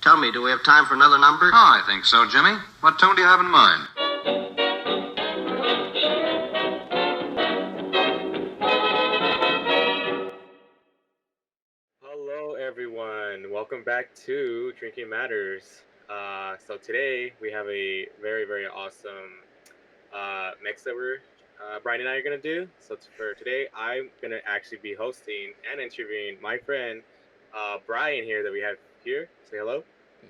Tell me, do we have time for another number? Oh, I think so, Jimmy. What tone do you have in mind? Hello, everyone. Welcome back to Drinking Matters. So today we have a very, very awesome mix that Bryan and I are gonna do. So for today, I'm gonna actually be hosting and interviewing my friend Bryan here that we have here. Say hello.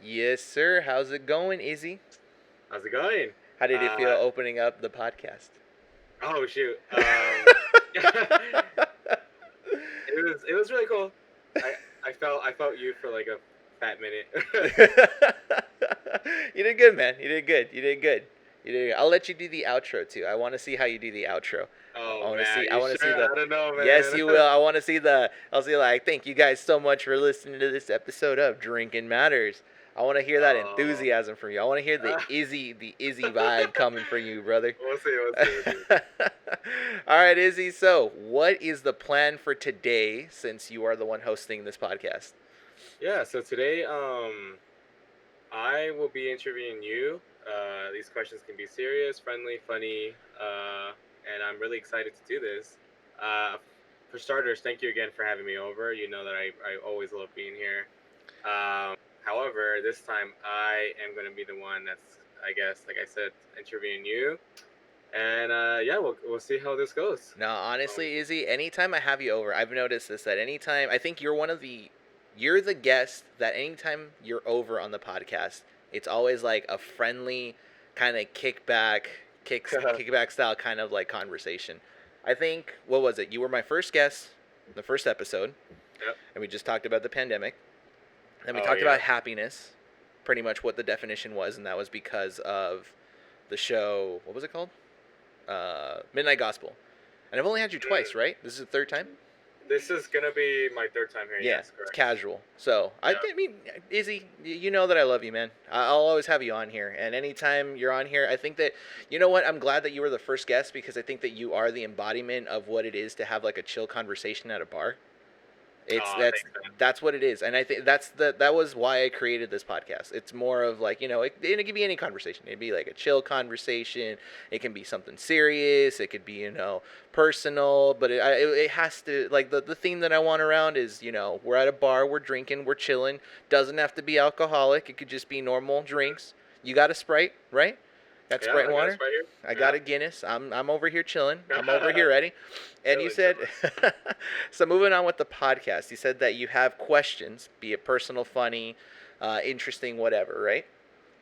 Yes, sir. How's it going, Izzy? How's it going? How did it feel opening up the podcast? Oh shoot. It was really cool. I felt you for like a fat minute. You did good, man. You did good. I'll let you do the outro too. I want to see how you do the outro. Oh, I want to man, see. I want to see the. I don't know, man. Yes, you will. I want to see the. I'll see like. Thank you guys so much for listening to this episode of Drinking Matters. I want to hear that enthusiasm from you. I want to hear the Izzy vibe coming from you, brother. We'll see. All right, Izzy. So, what is the plan for today? Since you are the one hosting this podcast. Yeah. So today, I will be interviewing you. These questions can be serious, friendly, funny, and I'm really excited to do this. For starters, thank you again for having me over. You know that I always love being here. However, this time I am going to be the one that's, I guess, like I said, interviewing you. And yeah, we'll see how this goes. No, honestly, Izzy, anytime I have you over, I've noticed this, that anytime, I think you're the guest that anytime you're over on the podcast, it's always like a friendly kind of kickback style kind of like conversation. I think, what was it? You were my first guest, the first episode. Yep. And we just talked about the pandemic. Then we talked about happiness, pretty much what the definition was, and that was because of the show, what was it called? Midnight Gospel. And I've only had you twice, right? This is the third time? This is going to be my third time here. Yeah, yes, correct. It's casual. So, yeah. I mean, Izzy, you know that I love you, man. I'll always have you on here. And anytime you're on here, I think that, you know what, I'm glad that you were the first guest because I think that you are the embodiment of what it is to have like a chill conversation at a bar. That's what it is, and I think that was why I created this podcast. It's more of like, you know, it could be any conversation. It'd be like a chill conversation. It can be something serious. It could be, you know, personal. But it has to, like, the theme that I want around is, you know, we're at a bar, we're drinking, we're chilling. Doesn't have to be alcoholic. It could just be normal drinks. You got a Sprite, right? Got Sprite and water. I got a Guinness. I'm over here chilling. I'm over here ready. And you said, so moving on with the podcast, you said that you have questions, be it personal, funny, interesting, whatever, right?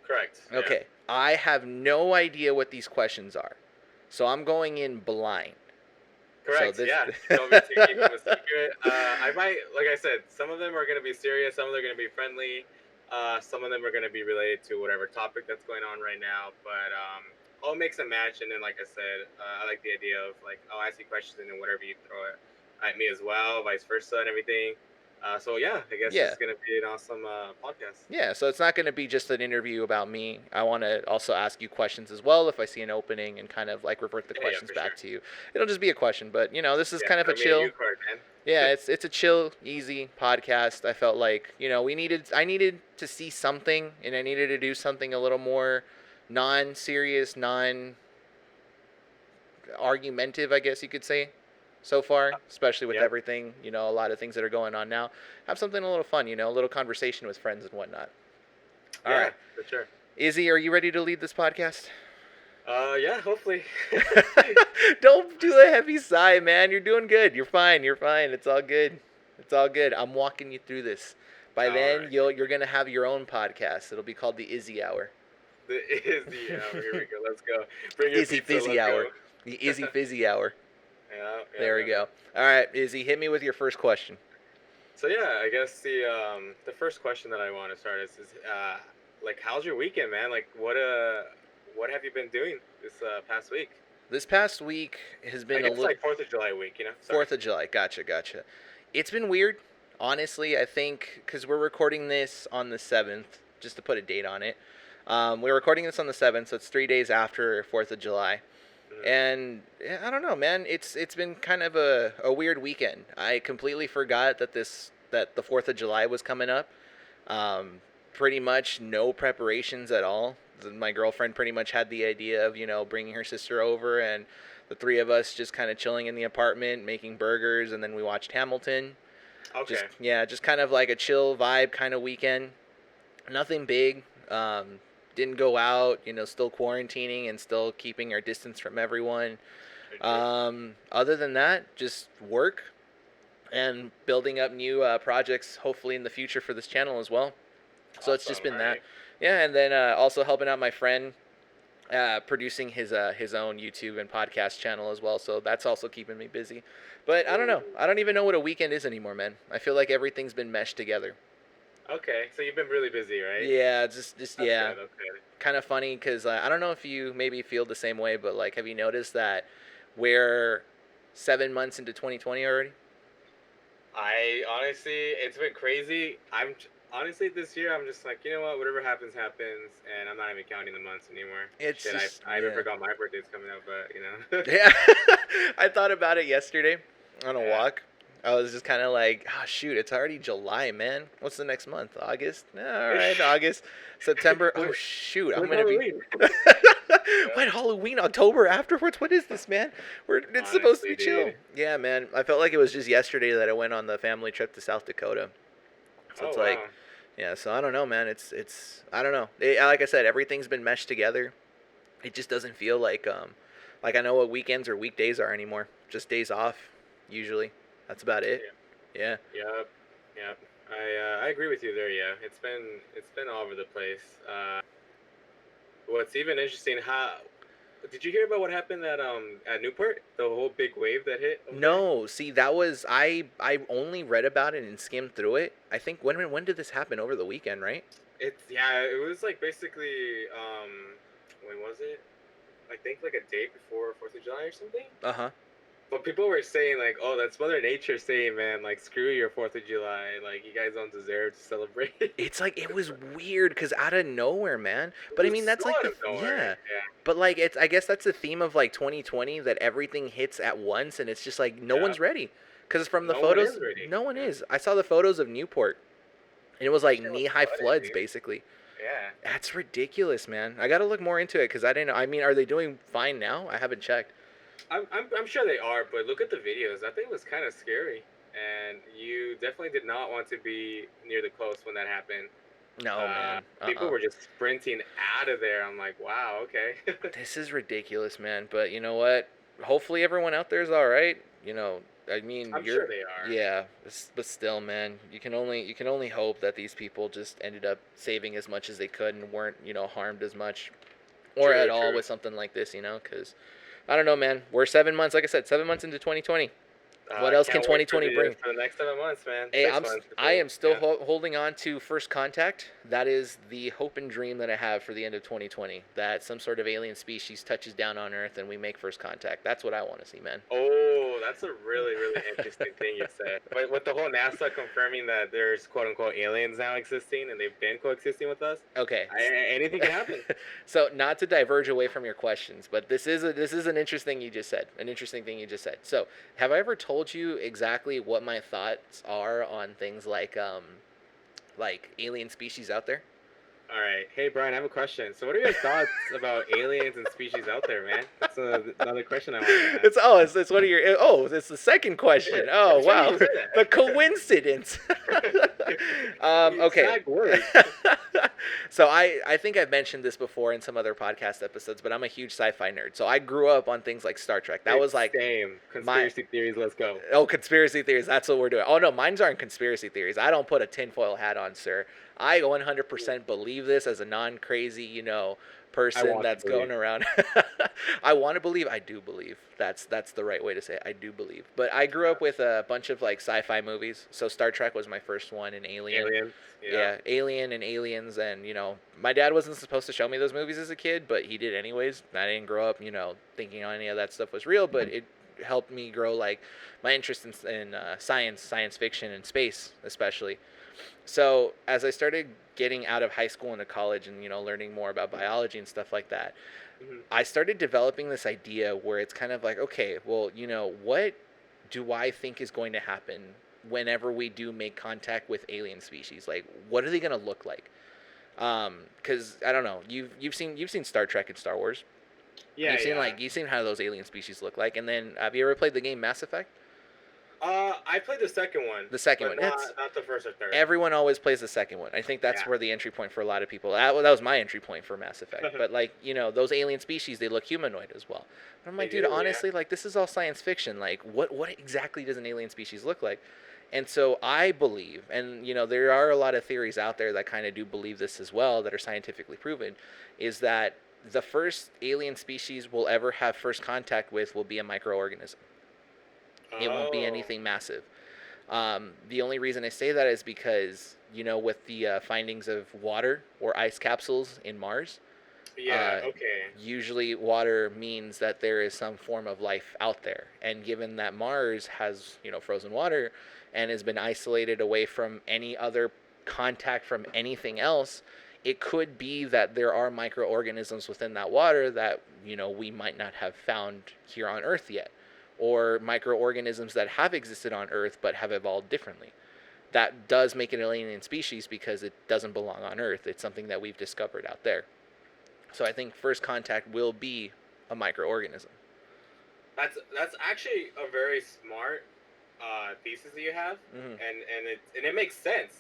Correct. Okay. Yeah. I have no idea what these questions are, so I'm going in blind. Correct. So Don't be to keep them a secret. I might, like I said, some of them are going to be serious. Some of them are going to be friendly. Some of them are going to be related to whatever topic that's going on right now, but I'll mix and match. And then, like I said, I like the idea of like I'll ask you questions and then whatever you throw at me as well, vice versa, and everything. So yeah, I guess it's going to be an awesome podcast. Yeah, so it's not going to be just an interview about me. I want to also ask you questions as well if I see an opening and kind of like revert the questions back to you. It'll just be a question, but you know, this is kind of a chill. Yeah, it's a chill, easy podcast. I felt like, you know, I needed to see something, and I needed to do something a little more non-serious, non-argumentative, I guess you could say, so far, especially with everything, you know, a lot of things that are going on now. Have something a little fun, you know, a little conversation with friends and whatnot. All right. For sure. Izzy, are you ready to lead this podcast? Yeah, hopefully. Don't do a heavy sigh, man. You're doing good. You're fine. It's all good. I'm walking you through this. By then, you're going to have your own podcast. It'll be called the Izzy Hour. The Izzy Hour. Here we go. Let's go. Bring your Izzy pizza, Fizzy Hour. Go. The Izzy Fizzy Hour. Yeah, there we go. All right, Izzy, hit me with your first question. So yeah, I guess the first question that I want to start is like, how's your weekend, man? Like, what have you been doing this past week? This past week has been a little like 4th of July week, you know. 4th of July, gotcha. It's been weird, honestly. I think because we're recording this on the 7th, just to put a date on it. We're recording this on the 7th, so it's 3 days after 4th of July. And I don't know, man. It's been kind of a weird weekend. I completely forgot that the 4th of July was coming up. pretty much no preparations at all. My girlfriend pretty much had the idea of, bringing her sister over, and the three of us just kind of chilling in the apartment, making burgers, and then we watched Hamilton. Okay. Just kind of like a chill vibe kind of weekend. Nothing big. Didn't go out, still quarantining and still keeping our distance from everyone. Other than that, just work and building up new projects, hopefully in the future for this channel as well. So it's just been that. Yeah, and then also helping out my friend, producing his own YouTube and podcast channel as well. So that's also keeping me busy. But I don't know. I don't even know what a weekend is anymore, man. I feel like everything's been meshed together. Okay, so you've been really busy, right? Yeah, just yeah. Good, okay. Kind of funny because I don't know if you maybe feel the same way, but like, have you noticed that we're 7 months into 2020 already? I honestly, it's been crazy. Honestly, this year, I'm just like, you know what? Whatever happens, happens, and I'm not even counting the months anymore. It's just, I even forgot my birthday's coming up, but Yeah, I thought about it yesterday on a walk. I was just kind of like, oh shoot, it's already July, man. What's the next month? August? All right, August, September. Oh shoot, I'm gonna Halloween? What, Halloween? October afterwards? What is this, man? It's honestly supposed to be chill. Dude. Yeah, man. I felt like it was just yesterday that I went on the family trip to South Dakota. So it's like, yeah. So I don't know, man. It's I don't know. Like I said, everything's been meshed together. It just doesn't feel like I know what weekends or weekdays are anymore. Just days off, usually. That's about it. Yeah. Yep. I agree with you there. Yeah, it's been all over the place. What's even interesting? Did you hear about what happened at Newport? The whole big wave that hit. No, there? See, that was I only read about it and skimmed through it. I think when did this happen? Over the weekend, right? It was like basically when was it? I think like a day before 4th of July or something. Uh-huh. But people were saying like, oh, that's Mother Nature saying, man, like, screw your 4th of July. Like, you guys don't deserve to celebrate. It's like, it was weird because out of nowhere, man. But I mean, that's like yeah. But like, I guess that's the theme of like 2020, that everything hits at once, and it's just like no one's ready. Because from the photos, no one is. I saw the photos of Newport, and it was like knee-high floods, basically. Yeah. That's ridiculous, man. I got to look more into it because I didn't know. I mean, are they doing fine now? I haven't checked. I'm sure they are, but look at the videos. That thing was kind of scary, and you definitely did not want to be near the coast when that happened. No, man. People were just sprinting out of there. I'm like, wow, okay. This is ridiculous, man. But you know what? Hopefully everyone out there is all right. I mean, I'm sure they are. Yeah, but still, man, you can only hope that these people just ended up saving as much as they could and weren't, harmed as much or at all with something like this, because I don't know, man. We're 7 months, like I said, 7 months into 2020. What else can 2020 bring? For the next 7 months, man. Hey, I am still holding on to First Contact. That is the hope and dream that I have for the end of 2020. That some sort of alien species touches down on Earth and we make first contact. That's what I want to see, man. Oh, that's a really, really interesting thing you said. But with the whole NASA confirming that there's quote unquote aliens now existing and they've been coexisting with us. Okay. Anything can happen. So not to diverge away from your questions, but this is an interesting thing you just said. An interesting thing you just said. So have I ever told you exactly what my thoughts are on things like alien species out there? All right. Hey, Brian, I have a question. So what are your thoughts about aliens and species out there, man? That's another question I want to ask. It's one of your... it's the second question. Oh, wow. The coincidence. Okay. So I think I've mentioned this before in some other podcast episodes, but I'm a huge sci-fi nerd. So I grew up on things like Star Trek. That was like... Same. Conspiracy theories, let's go. Oh, conspiracy theories. That's what we're doing. Oh, no, mine aren't conspiracy theories. I don't put a tinfoil hat on, sir. I 100% believe this as a non-crazy, person that's going around. I want to believe. I do believe. That's the right way to say it. I do believe. But I grew up with a bunch of like sci-fi movies. So Star Trek was my first one, and Alien. Yeah, Alien and Aliens, and my dad wasn't supposed to show me those movies as a kid, but he did anyways. I didn't grow up, thinking any of that stuff was real, but it helped me grow like my interest in science fiction, and space especially. So as I started getting out of high school into college and, learning more about biology and stuff like that, I started developing this idea where it's kind of like, okay, well, what do I think is going to happen whenever we do make contact with alien species? Like, what are they going to look like? Because I don't know, you've seen Star Trek and Star Wars. Yeah, You've seen how those alien species look like, and then have you ever played the game Mass Effect? I played the second one. The second but one. Not the first or third. Everyone always plays the second one. I think that's Yeah. where the entry point for a lot of people. That was my entry point for Mass Effect. But like, those alien species, they look humanoid as well. And I'm like, dude, honestly, like this is all science fiction. Like, what exactly does an alien species look like? And so I believe, and there are a lot of theories out there that kind of do believe this as well, that are scientifically proven, is that the first alien species we'll ever have first contact with will be a microorganism. It won't be anything massive. The only reason I say that is because, with the findings of water or ice capsules in Mars, okay. usually water means that there is some form of life out there. And given that Mars has, frozen water and has been isolated away from any other contact from anything else, it could be that there are microorganisms within that water that, we might not have found here on Earth yet, or microorganisms that have existed on Earth but have evolved differently. That does make it an alien species because it doesn't belong on Earth. It's something that we've discovered out there. So I think first contact will be a microorganism. That's actually a very smart thesis that you have, and it makes sense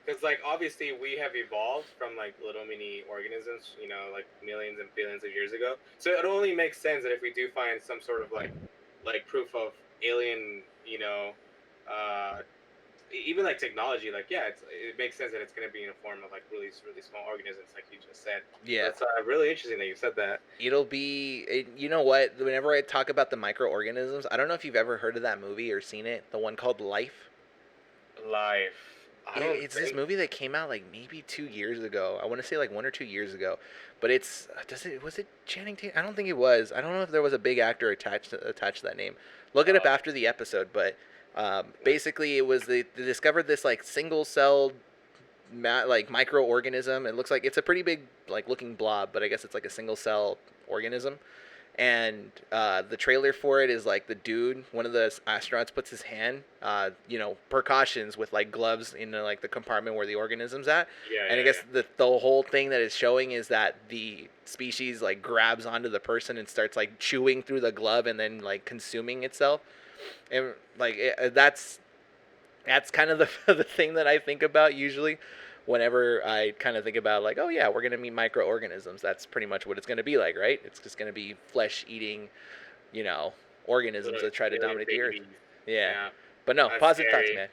because like obviously we have evolved from like little mini organisms, like millions and billions of years ago. So it only makes sense that if we do find some sort of like proof of alien, even like technology, like it makes sense that it's going to be in a form of like really small organisms, like you just said. Yeah, that's really interesting that you said that. It'll be, you know what? Whenever I talk about the microorganisms, I don't know if you've ever heard of that movie or seen it, the one called Life. It's this movie that came out like maybe 2 years ago. I want to say like 1 or 2 years ago, but was it Channing Tatum? I don't think it was. I don't know if there was a big actor attached to that name. Look it up after the episode, but basically it was they discovered this like single celled like microorganism. It looks like it's a pretty big like looking blob, but I guess it's like a single cell organism. And the trailer for it is like the dude, one of the astronauts, puts his hand, precautions with like gloves in like the compartment where the organism's at. And I guess the whole thing that it's showing is that the species like grabs onto the person and starts like chewing through the glove and then like consuming itself. And like that's kind of the thing that I think about usually whenever I kind of think about like, oh yeah, we're going to meet microorganisms. That's pretty much what it's going to be like, right? It's just going to be flesh-eating, organisms that try to dominate the earth. Yeah. But no, positive thoughts, man.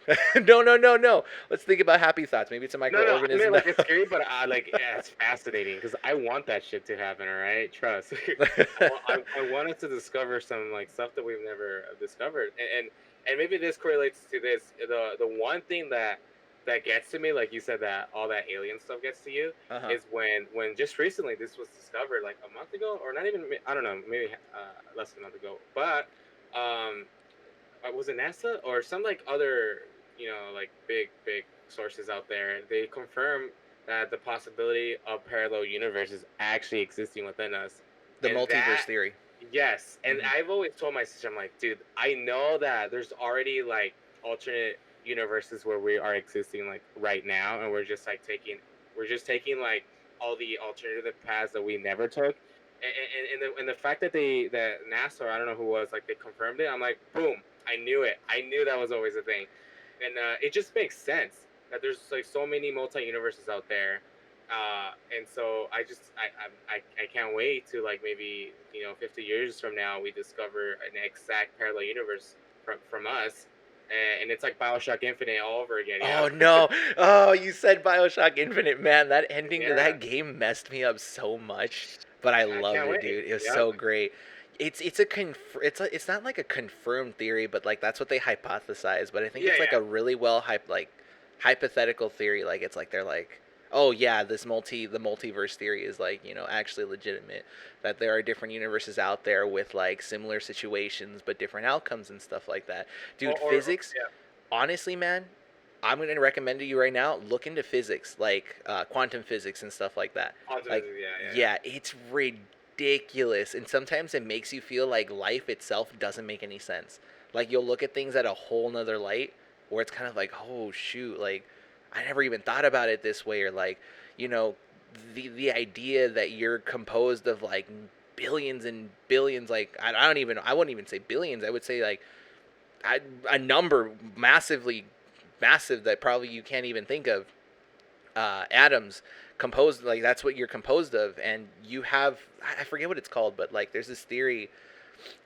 No. Let's think about happy thoughts. Maybe it's a microorganism. No, I mean, like, it's scary, but it's fascinating because I want that shit to happen. All right, trust. I want us to discover some like stuff that we've never discovered, and maybe this correlates to this. The one thing that gets to me, like you said, that all that alien stuff gets to you, is when just recently this was discovered, like a month ago, or not even, I don't know, maybe less than a month ago, but was it NASA or some like other like big sources out there? They confirm that the possibility of parallel universes actually existing within us. The multiverse theory. Yes, and I've always told my sister, I'm like, dude, I know that there's already like alternate universes where we are existing like right now, and we're just taking like all the alternative paths that we never took. And the fact that that NASA, or I don't know who was, like they confirmed it, I'm like, boom, I knew it. I knew that was always a thing, and it just makes sense that there's like so many multi-universes out there, and so I can't wait to like maybe 50 years from now we discover an exact parallel universe from us. And it's like BioShock Infinite all over again. Oh no! Oh, you said BioShock Infinite, man. That ending to that game messed me up so much, but I loved it, dude. It was so great. It's not like a confirmed theory, but like that's what they hypothesize. But I think it's like a really well hypothetical theory. Like it's like they're like, oh yeah, the multiverse theory is like actually legitimate. That there are different universes out there with like similar situations but different outcomes and stuff like that. Dude, physics. Honestly, man, I'm gonna recommend to you right now. Look into physics, like quantum physics and stuff like that. Yeah, it's ridiculous, and sometimes it makes you feel like life itself doesn't make any sense. Like you'll look at things at a whole nother light, where it's kind of like, oh shoot, like I never even thought about it this way, or like the idea that you're composed of like billions and billions, like I wouldn't even say billions, I would say like a number massive that probably you can't even think of, atoms composed, like that's what you're composed of. And you have, I forget what it's called, but like there's this theory,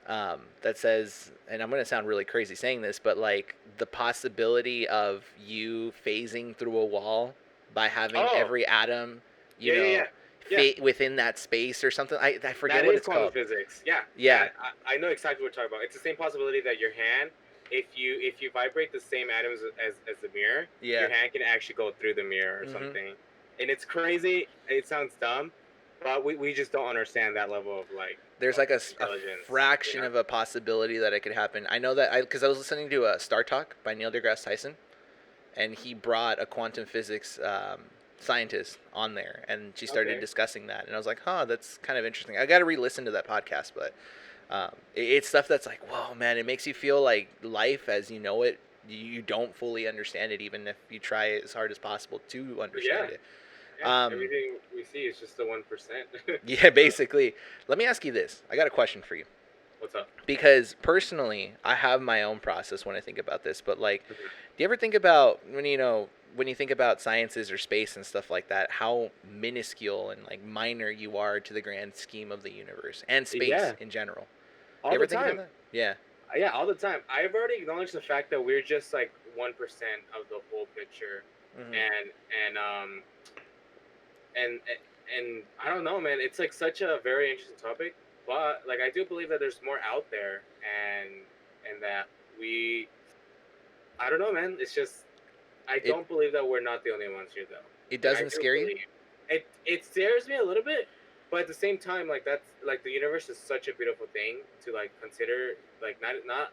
that says, and I'm going to sound really crazy saying this, but like the possibility of you phasing through a wall by having every atom, within that space or something. I forget what it's called. That is quantum physics. Yeah. Yeah. I know exactly what you're talking about. It's the same possibility that your hand, if you vibrate the same atoms as the mirror, your hand can actually go through the mirror or something. And it's crazy. It sounds dumb, but we just don't understand that level of like. There's like a fraction of a possibility that it could happen. I know that because I was listening to Star Talk by Neil deGrasse Tyson, and he brought a quantum physics scientist on there, and she started discussing that, and I was like, huh, that's kind of interesting. I got to re-listen to that podcast, but it's stuff that's like, whoa, man, it makes you feel like life as you know it, you don't fully understand it, even if you try as hard as possible to understand it. Everything we see is just the 1%. Yeah, basically. Let me ask you this. I got a question for you. What's up? Because personally, I have my own process when I think about this, but like, do you ever think about when you think about sciences or space and stuff like that, how minuscule and like minor you are to the grand scheme of the universe and space in general? All the time. Think about that? Yeah. Yeah, all the time. I've already acknowledged the fact that we're just like 1% of the whole picture, and I don't know, man. It's like such a very interesting topic, but like I do believe that there's more out there, and that I don't know, man. It's just I don't believe that we're not the only ones here, though. It doesn't scare you? It scares me a little bit, but at the same time, like that's like the universe is such a beautiful thing to like consider. Like not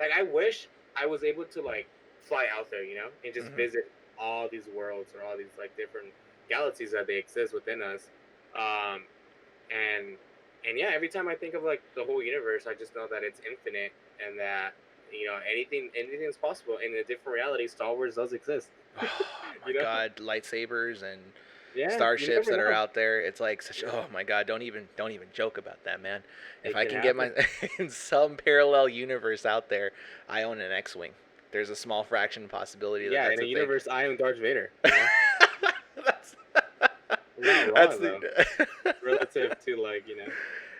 like I wish I was able to like fly out there, and just visit all these worlds or all these like different galaxies that they exist within us, and yeah, every time I think of like the whole universe, I just know that it's infinite and that anything is possible in a different reality. Star Wars does exist. Oh my God, lightsabers and starships that are out there. It's like such. Oh my God, don't even joke about that, man. If I can get my in some parallel universe out there, I own an X-wing. There's a small fraction possibility that that's in a universe, I am Darth Vader. That's not wrong, though. Relative to like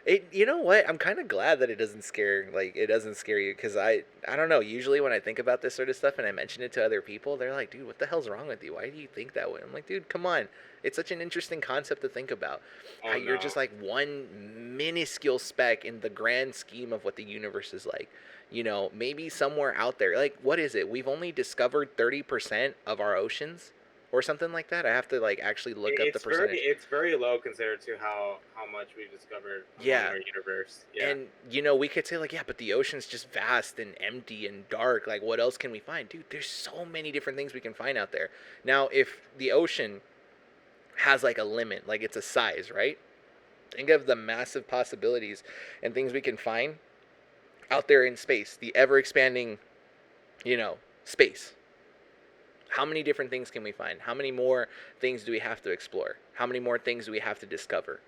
It, you know what? I'm kind of glad that it doesn't scare you, because I don't know. Usually when I think about this sort of stuff and I mention it to other people, they're like, "Dude, what the hell's wrong with you? Why do you think that way?" I'm like, "Dude, come on. It's such an interesting concept to think about. How you're just like one minuscule speck in the grand scheme of what the universe is like. Maybe somewhere out there. Like, what is it? We've only discovered 30% of our oceans." Or something like that. I have to like actually look up the percentage. It's very low compared to how much we've discovered in our universe. Yeah. And we could say like, yeah, but the ocean's just vast and empty and dark. Like, what else can we find? Dude, there's so many different things we can find out there. Now, if the ocean has like a limit, like it's a size, right? Think of the massive possibilities and things we can find out there in space, the ever expanding, space. How many different things can we find? How many more things do we have to explore? How many more things do we have to discover?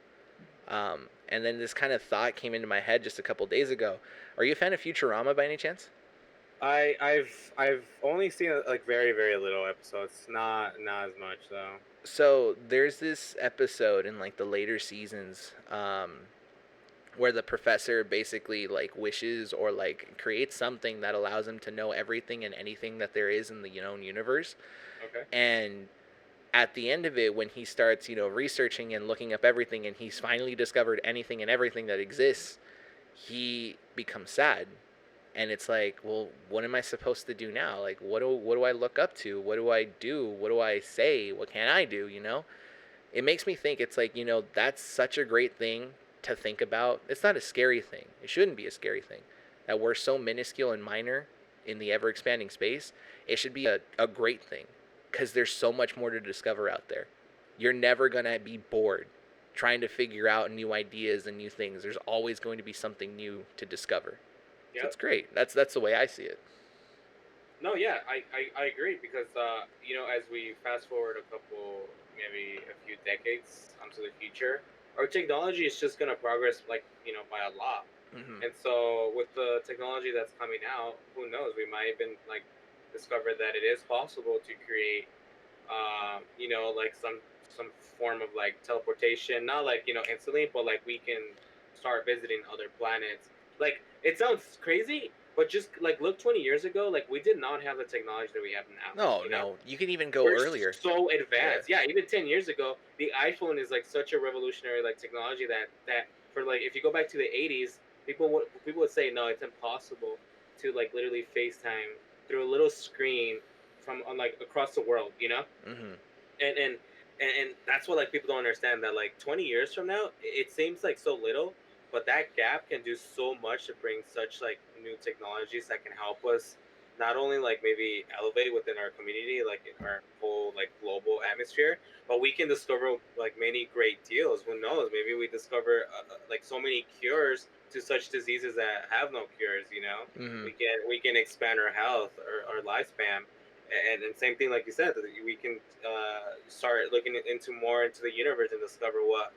And then this kind of thought came into my head just a couple days ago. Are you a fan of Futurama by any chance? I've only seen like very, very little episodes. Not as much though. So there's this episode in like the later seasons, where the professor basically like wishes or like creates something that allows him to know everything and anything that there is in the known universe. Okay. And at the end of it, when he starts, researching and looking up everything, and he's finally discovered anything and everything that exists, he becomes sad. And it's like, well, what am I supposed to do now? Like, what do I look up to? What do I do? What do I say? What can I do? It makes me think. It's like, that's such a great thing to think about. It's not a scary thing. It shouldn't be a scary thing. That we're so minuscule and minor in the ever-expanding space. It should be a great thing, because there's so much more to discover out there. You're never going to be bored trying to figure out new ideas and new things. There's always going to be something new to discover. Yep. So it's great. That's the way I see it. No, yeah, I agree, because as we fast forward a couple maybe a few decades onto the future, our technology is just gonna progress like by a lot. Mm-hmm. And so with the technology that's coming out, who knows? We might even like discover that it is possible to create, like some form of like teleportation, not like instantly, but like we can start visiting other planets. Like it sounds crazy, but just like look 20 years ago, like we did not have the technology that we have now. No, you can even go We're earlier. so advanced. Yeah, even 10 years ago, the iPhone is like such a revolutionary like technology that for like if you go back to the 80s, people would say no, it's impossible to like literally FaceTime through a little screen from on like across the world, Mm-hmm. and and and that's what like people don't understand, that like 20 years from now it seems like so little, but that gap can do so much to bring such like new technologies that can help us not only like maybe elevate within our community, like in our whole like global atmosphere, but we can discover like many great deals. Who knows, maybe we discover like so many cures to such diseases that have no cures. Mm-hmm. We can expand our health or our lifespan. And same thing, like you said, that we can start looking into more into the universe and discover what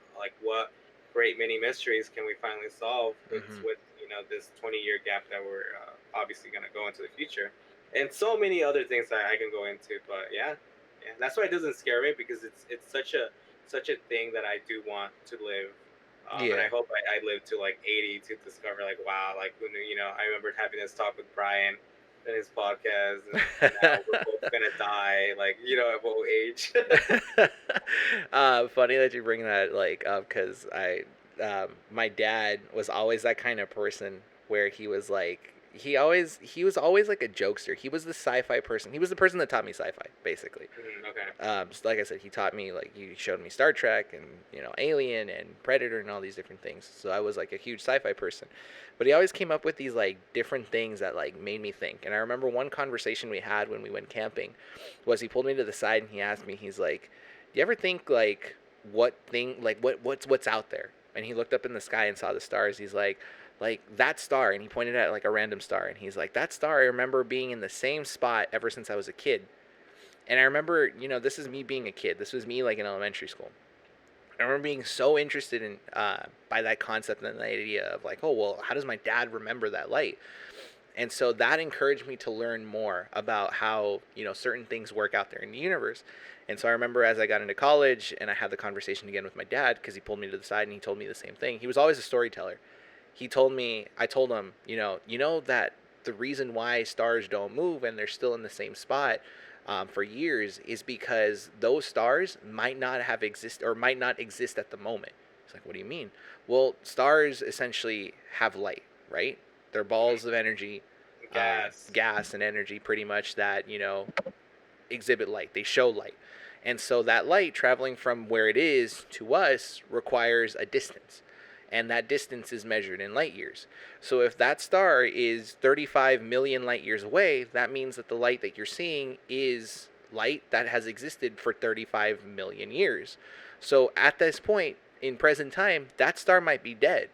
great many mysteries can we finally solve with Mm-hmm. this 20-year gap that we're obviously going to go into the future, and so many other things that I can go into. But yeah, that's why it doesn't scare me, because it's such a thing that I do want to live. And I Yeah. hope I live to like 80 to discover like wow, like when I remember having this talk with Brian in his podcast, and now we're both gonna die, like at what age? Funny that you bring that like up, because my dad was always that kind of person where he was like he was always like a jokester. He was the sci-fi person. He was the person that taught me sci-fi, basically. Okay. Just like I said, he taught me, like, he showed me Star Trek and Alien and Predator and all these different things. So I was like a huge sci-fi person, but he always came up with these like different things that like made me think. And I remember one conversation we had when we went camping was he pulled me to the side and he asked me, he's like, "Do you ever think like what's out there?" And he looked up in the sky and saw the stars. He's like that star, and he pointed at like a random star, and he's like, "That star, I remember being in the same spot ever since I was a kid." And I remember, this is me being a kid. This was me like in elementary school. I remember being so interested in by that concept and the idea of like, oh well, how does my dad remember that light? And so that encouraged me to learn more about how certain things work out there in the universe. And so I remember as I got into college and I had the conversation again with my dad, because he pulled me to the side and he told me the same thing. He was always a storyteller. I told him, that the reason why stars don't move and they're still in the same spot for years is because those stars might not have exist or might not exist at the moment. It's like, what do you mean? Well, stars essentially have light, right? They're balls of energy, gas and energy, pretty much, that exhibit light. They show light, and so that light traveling from where it is to us requires a distance, and that distance is measured in light years. So if that star is 35 million light years away, that means that the light that you're seeing is light that has existed for 35 million years. So at this point in present time, that star might be dead.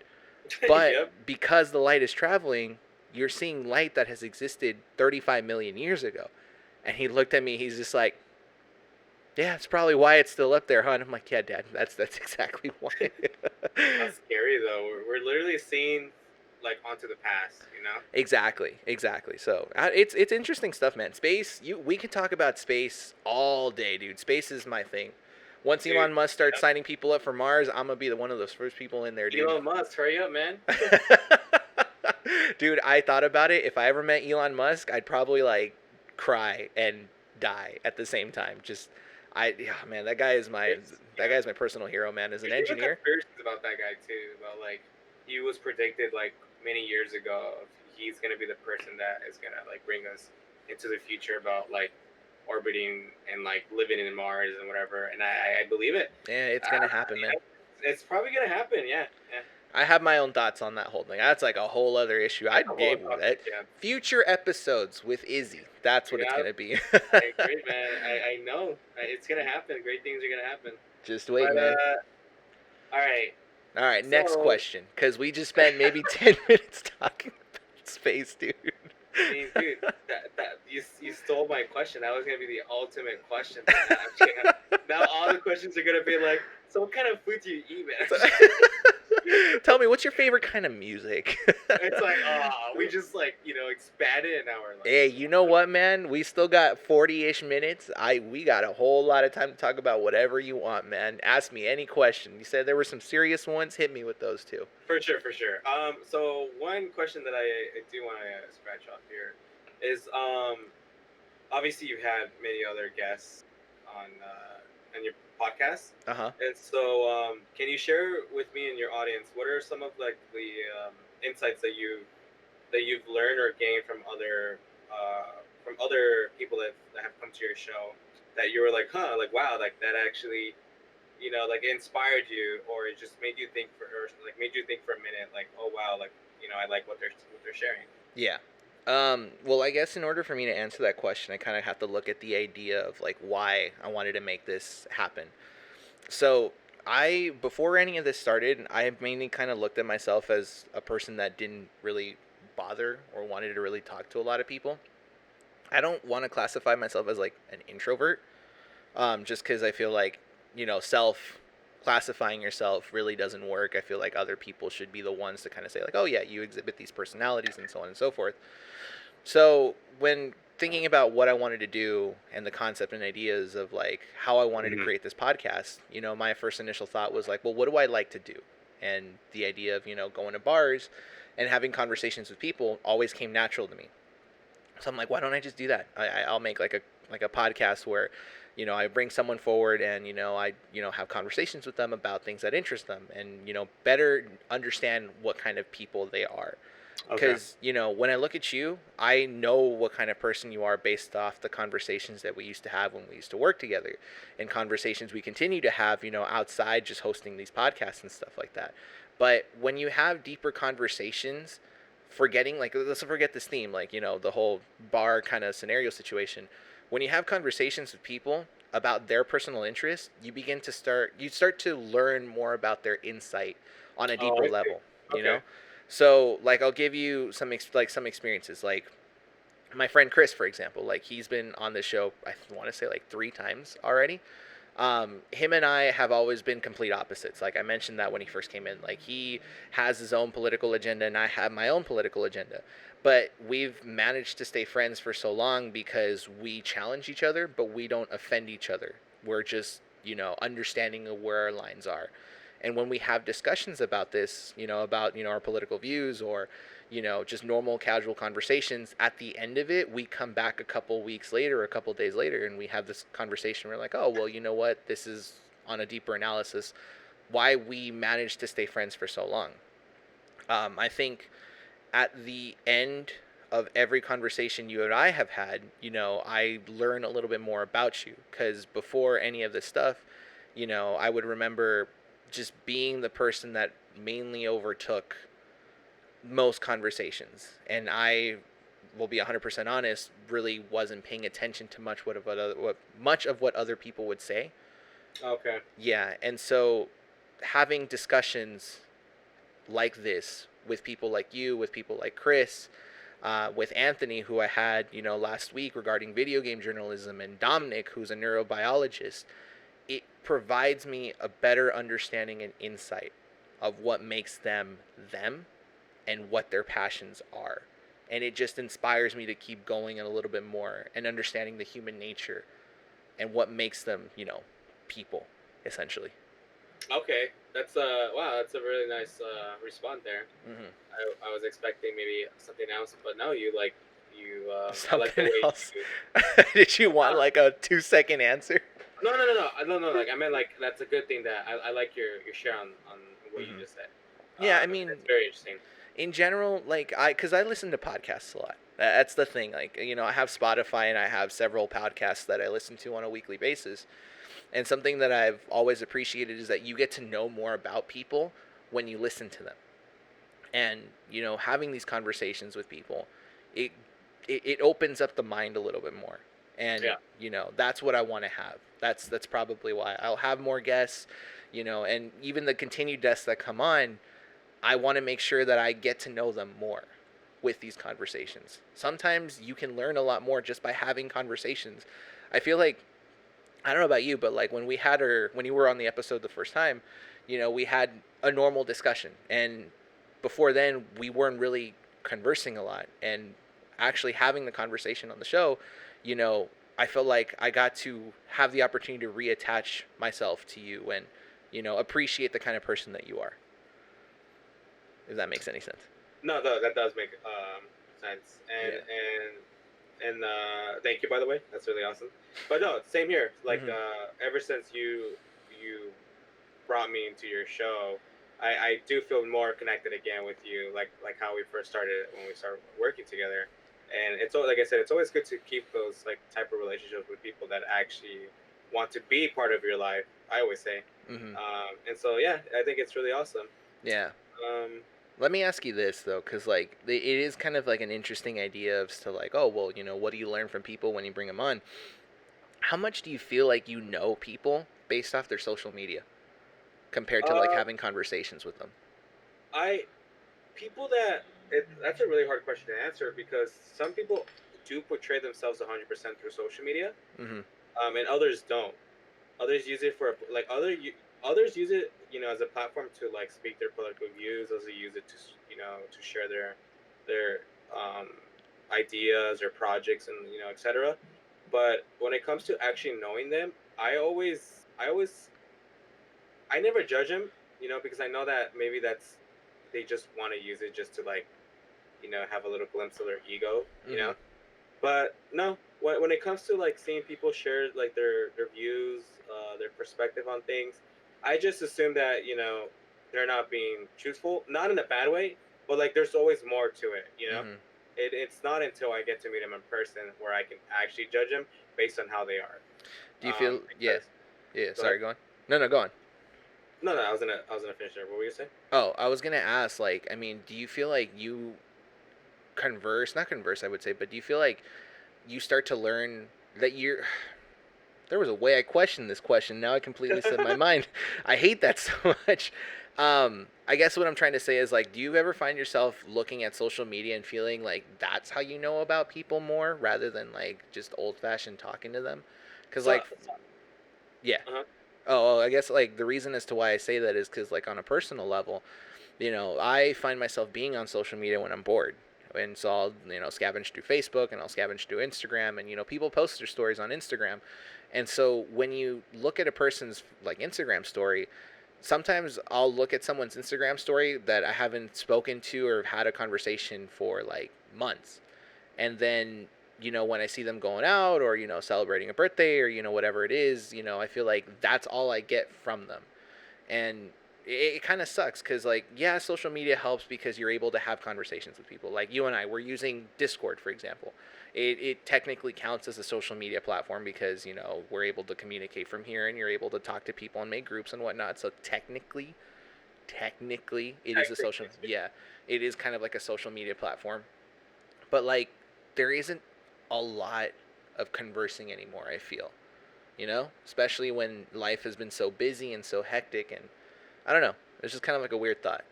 But Yep. because the light is traveling, you're seeing light that has existed 35 million years ago. And he looked at me, he's just like, "Yeah, it's probably why it's still up there, huh?" And I'm like, "Yeah, Dad, that's exactly why." That's scary though. We're literally seeing like onto the past. Exactly. So it's interesting stuff, man. Space, we could talk about space all day, dude. Space is my thing. Once Dude, Elon Musk starts yep. signing people up for Mars, I'm gonna be one of those first people in there, dude. Elon Musk, hurry up, man. Dude, I thought about it. If I ever met Elon Musk, I'd probably like cry and die at the same time. Yeah, man, that guy's my personal hero, man. As an There's even engineer. conspiracies about that guy too. About like he was predicted like many years ago. He's gonna be the person that is gonna like bring us into the future about like orbiting and like living in Mars and whatever. And I believe it. Yeah, it's gonna happen, man. It's probably gonna happen. Yeah. I have my own thoughts on that whole thing. That's like a whole other issue. I'd be that. Future episodes with Izzy. That's what it's gonna be. I agree, man. I know it's gonna happen. Great things are gonna happen. Just wait, man. All right. All right. Next question, because we just spent maybe 10 minutes talking about space, dude. I mean, dude, that you stole my question. That was gonna be the ultimate question. But now, I'm just now all the questions are gonna be like, so what kind of food do you eat, man? Tell me, what's your favorite kind of music? It's like, we just like expanded an hour. Like, Hey, you know what, man? We still got 40-ish minutes. We got a whole lot of time to talk about whatever you want, man. Ask me any question. You said there were some serious ones. Hit me with those too. For sure, for sure. So one question that I do want to scratch off here is, obviously you've had many other guests on your podcast. Uh-huh. And so, can you share with me and your audience what are some of like the insights that you've learned or gained from other people that have come to your show that you were like, huh, like wow, like that actually, like inspired you, or it just made you think for a minute, like, oh wow, like I like what they're sharing. Yeah. Well, I guess in order for me to answer that question, I kind of have to look at the idea of like why I wanted to make this happen. So, before any of this started, I mainly kind of looked at myself as a person that didn't really bother or wanted to really talk to a lot of people. I don't want to classify myself as like an introvert, just because I feel like, self classifying yourself really doesn't work. I feel like other people should be the ones to kind of say, like, oh, yeah, you exhibit these personalities and so on and so forth. So, when thinking about what I wanted to do and the concept and ideas of like how I wanted to create this podcast, my first initial thought was like, well, what do I like to do? And the idea of, going to bars and having conversations with people always came natural to me. So I'm like, why don't I just do that? I'll make like a podcast where, I bring someone forward and I have conversations with them about things that interest them and better understand what kind of people they are. Because when I look at you, I know what kind of person you are based off the conversations that we used to have when we used to work together, and conversations we continue to have outside just hosting these podcasts and stuff like that. But when you have deeper conversations, forgetting, like, let's forget this theme, like, the whole bar kind of scenario situation. When you have conversations with people about their personal interests, you start to learn more about their insight on a deeper level, you know? So, like, I'll give you some experiences. Like, my friend Chris, for example, like, he's been on this show, I want to say, like, 3 times already. Him and I have always been complete opposites. Like I mentioned that when he first came in, like he has his own political agenda and I have my own political agenda. But we've managed to stay friends for so long because we challenge each other, but we don't offend each other. We're just, understanding of where our lines are. And when we have discussions about this, about, our political views or, just normal casual conversations, at the end of it, we come back a couple weeks later, a couple days later, and we have this conversation. We're like, oh, well, you know what? This is on a deeper analysis why we managed to stay friends for so long. I think at the end of every conversation you and I have had, I learn a little bit more about you. Because before any of this stuff, I would remember just being the person that mainly overtook most conversations, and I will be 100% honest, really wasn't paying attention to much of what other people would say. Okay. Yeah, and so having discussions like this with people like you, with people like Chris, with Anthony, who I had last week regarding video game journalism, and Dominic, who's a neurobiologist, it provides me a better understanding and insight of what makes them them and what their passions are. And it just inspires me to keep going a little bit more and understanding the human nature and what makes them, people, essentially. Okay, that's wow, that's a really nice response there. Mm-hmm. I was expecting maybe something else, but no, something like the way else. Did you want like a 2-second answer? No. Like I meant like that's a good thing that I like your share on what you just said. Yeah, I mean, it's very interesting. In general, like because I listen to podcasts a lot. That's the thing. Like I have Spotify and I have several podcasts that I listen to on a weekly basis. And something that I've always appreciated is that you get to know more about people when you listen to them. And having these conversations with people, it opens up the mind a little bit more. And that's what I want to have. That's probably why I'll have more guests. And even the continued guests that come on, I want to make sure that I get to know them more. with these conversations. Sometimes you can learn a lot more just by having conversations. I feel like, I don't know about you, but like when you were on the episode the first time, we had a normal discussion, and before then we weren't really conversing a lot, and actually having the conversation on the show, I felt like I got to have the opportunity to reattach myself to you and, appreciate the kind of person that you are. If that makes any sense. No, that does make sense. And thank you, by the way. That's really awesome. But no, same here. Like ever since you brought me into your show, I do feel more connected again with you, like how we first started when we started working together. And it's like I said, it's always good to keep those like type of relationships with people that actually want to be part of your life. I always say, and so yeah, I think it's really awesome. Yeah. Let me ask you this though, because like it is kind of like an interesting idea of to like, oh well, what do you learn from people when you bring them on? How much do you feel like you know people based off their social media, compared to like having conversations with them? That's a really hard question to answer, because some people do portray themselves 100% through social media, and others don't. Others use it for like others use it, as a platform to like speak their political views. Others use it to to share their ideas or projects, and etc. But when it comes to actually knowing them, I never judge them, because I know that maybe they just want to use it just to like have a little glimpse of their ego. But no, when it comes to like seeing people share like their views, their perspective on things, I just assume that they're not being truthful, not in a bad way, but like there's always more to it. It's not until I get to meet them in person where I can actually judge them based on how they are. Do you feel? Yeah. Sorry, go on. No, go on. No, I was gonna finish there. What were you saying? Oh, I was gonna ask. Like, I mean, do you feel like you not converse, I would say, but do you feel like you start to learn that there was a way I questioned this question. Now I completely set my mind. I hate that so much. I guess what I'm trying to say is like, do you ever find yourself looking at social media and feeling like that's how you know about people more rather than like just old fashioned talking to them? Because yeah. Oh, I guess like the reason as to why I say that is because like on a personal level, I find myself being on social media when I'm bored. And so I'll, scavenge through Facebook and I'll scavenge through Instagram, and, people post their stories on Instagram. And so when you look at a person's like Instagram story, sometimes I'll look at someone's Instagram story that I haven't spoken to or had a conversation for like months. And then, when I see them going out or, celebrating a birthday or, whatever it is, I feel like that's all I get from them. And it kind of sucks because like, yeah, social media helps because you're able to have conversations with people. Like you and I, we're using Discord, for example. It technically counts as a social media platform because, we're able to communicate from here and you're able to talk to people and make groups and whatnot. So technically it is a social, yeah, it is kind of like a social media platform. But like, there isn't a lot of conversing anymore, I feel, especially when life has been so busy and so hectic, and I don't know. It's just kind of like a weird thought.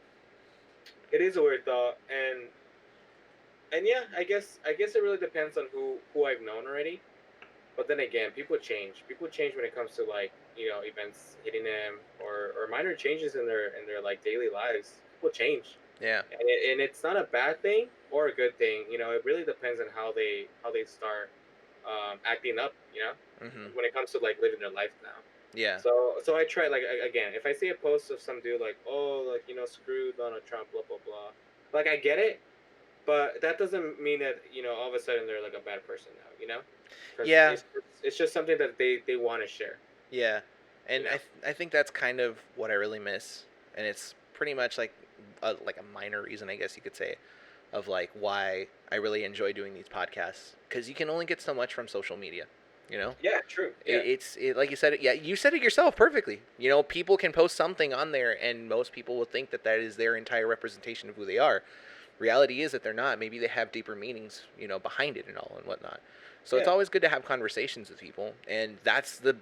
It is a weird thought, and yeah, I guess it really depends on who I've known already. But then again, people change. People change when it comes to like events hitting them or minor changes in their like daily lives. People change. Yeah. And it's not a bad thing or a good thing. It really depends on how they start acting up. When it comes to like living their life now. Yeah. So I try, like, again, if I see a post of some dude like, oh, like, screw Donald Trump, blah blah blah, like I get it, but that doesn't mean that all of a sudden they're like a bad person now. Yeah. It's just something that they want to share. Yeah, and I think that's kind of what I really miss, and it's pretty much like a minor reason, I guess you could say, of like why I really enjoy doing these podcasts, because you can only get so much from social media. Yeah, true. Yeah. It's like you said it. Yeah, you said it yourself perfectly. People can post something on there, and most people will think that is their entire representation of who they are. Reality is that they're not. Maybe they have deeper meanings, behind it and all and whatnot. So it's always good to have conversations with people, and that's the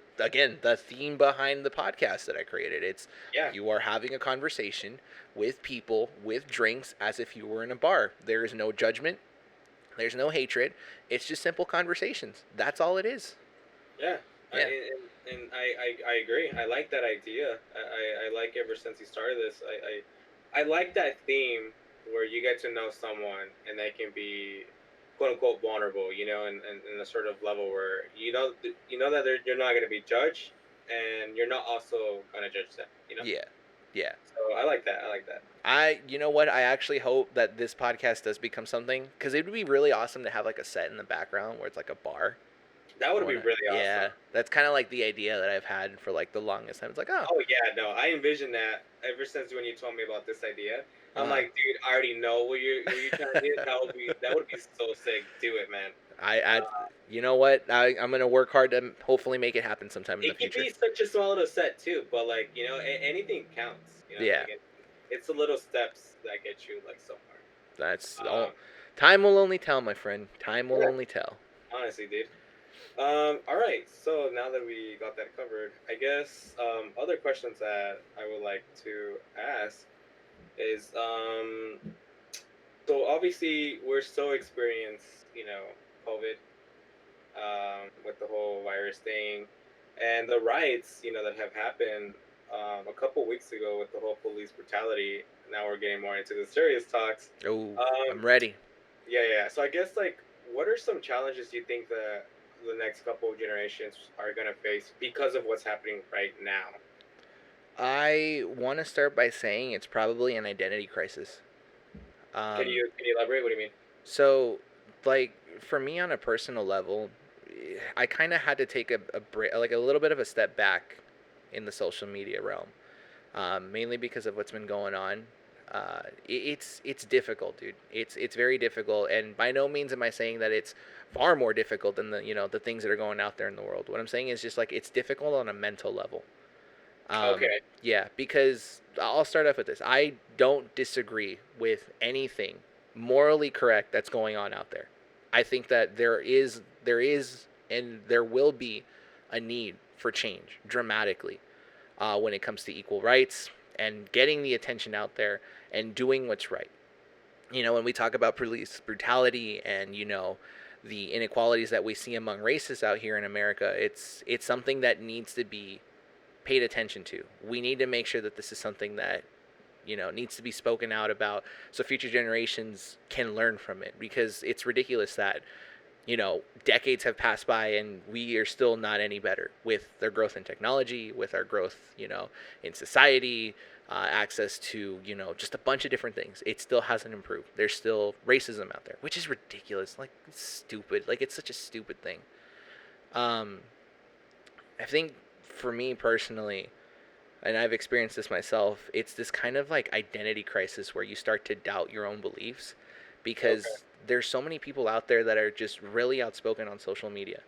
theme behind the podcast that I created. It's you are having a conversation with people with drinks as if you were in a bar. There is no judgment. There's no hatred. It's just simple conversations. That's all it is. Yeah. I agree. I like that idea. I like ever since you started this. I like that theme where you get to know someone and they can be quote unquote vulnerable, you know, in a sort of level where you know that you're not going to be judged and you're not also going to judge them, you know. Yeah. So I like that. I like that. You know what? I actually hope that this podcast does become something, because it would be really awesome to have like a set in the background where it's like a bar. That would be really awesome. Yeah, that's kind of like the idea that I've had for like the longest time. It's like, oh yeah, no, I envisioned that ever since when you told me about this idea. I'm like, dude, I already know what you're trying to do. That would be so sick. Do it, man. You know what? I'm gonna work hard to hopefully make it happen sometime in the future. It could be such a small little set too, but like, you know, anything counts. You know, yeah. Like it's the little steps that get you like so far. That's all. Time will only tell, my friend. Time will only tell. Honestly, dude. All right. So now that we got that covered, I guess other questions that I would like to ask is so obviously we're so experienced, you know, COVID, with the whole virus thing, and the riots, you know, that have happened a couple weeks ago with the whole police brutality. Now we're getting more into the serious talks. Oh, I'm ready. Yeah. So I guess like, what are some challenges you think that the next couple of generations are gonna face because of what's happening right now? I want to start by saying it's probably an identity crisis. Can you elaborate? What do you mean? So, like, for me on a personal level, I kind of had to take a break, like a little bit of a step back in the social media realm, mainly because of what's been going on. It's difficult, dude. It's very difficult, and by no means am I saying that it's far more difficult than the things that are going out there in the world. What I'm saying is just like it's difficult on a mental level. Okay. Yeah, because I'll start off with this. I don't disagree with anything morally correct that's going on out there. I think that there is, and there will be a need for change dramatically when it comes to equal rights and getting the attention out there and doing what's right. You know, when we talk about police brutality and, the inequalities that we see among races out here in America, it's something that needs to be paid attention to. We need to make sure that this is something that needs to be spoken out about so future generations can learn from it, because it's ridiculous that decades have passed by and we are still not any better with their growth in technology, with our growth in society, access to just a bunch of different things. It still hasn't improved. There's still racism out there, which is ridiculous. Like, it's stupid. Like, it's such a stupid thing. I think for me personally, and I've experienced this myself, it's this kind of like identity crisis where you start to doubt your own beliefs, because there's so many people out there that are just really outspoken on social media.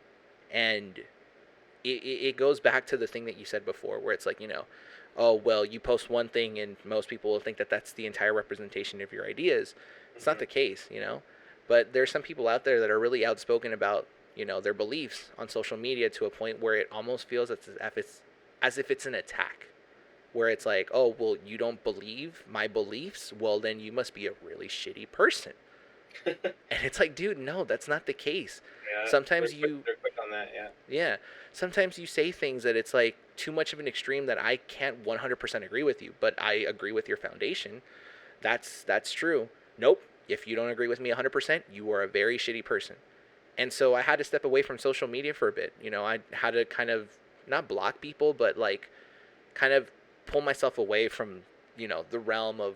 And it goes back to the thing that you said before, where it's like, oh, well, you post one thing and most people will think that that's the entire representation of your ideas. It's not the case, but there's some people out there that are really outspoken about, their beliefs on social media to a point where it almost feels as if it's an attack, where it's like, oh, well, you don't believe my beliefs? Well, then you must be a really shitty person. And it's like, dude, no, that's not the case. Yeah, sometimes they're quick on that, yeah. Sometimes you say things that it's like too much of an extreme that I can't 100% agree with you, but I agree with your foundation. That's true. Nope. If you don't agree with me 100%, you are a very shitty person. And so I had to step away from social media for a bit. I had to kind of not block people, but like kind of pull myself away from, the realm of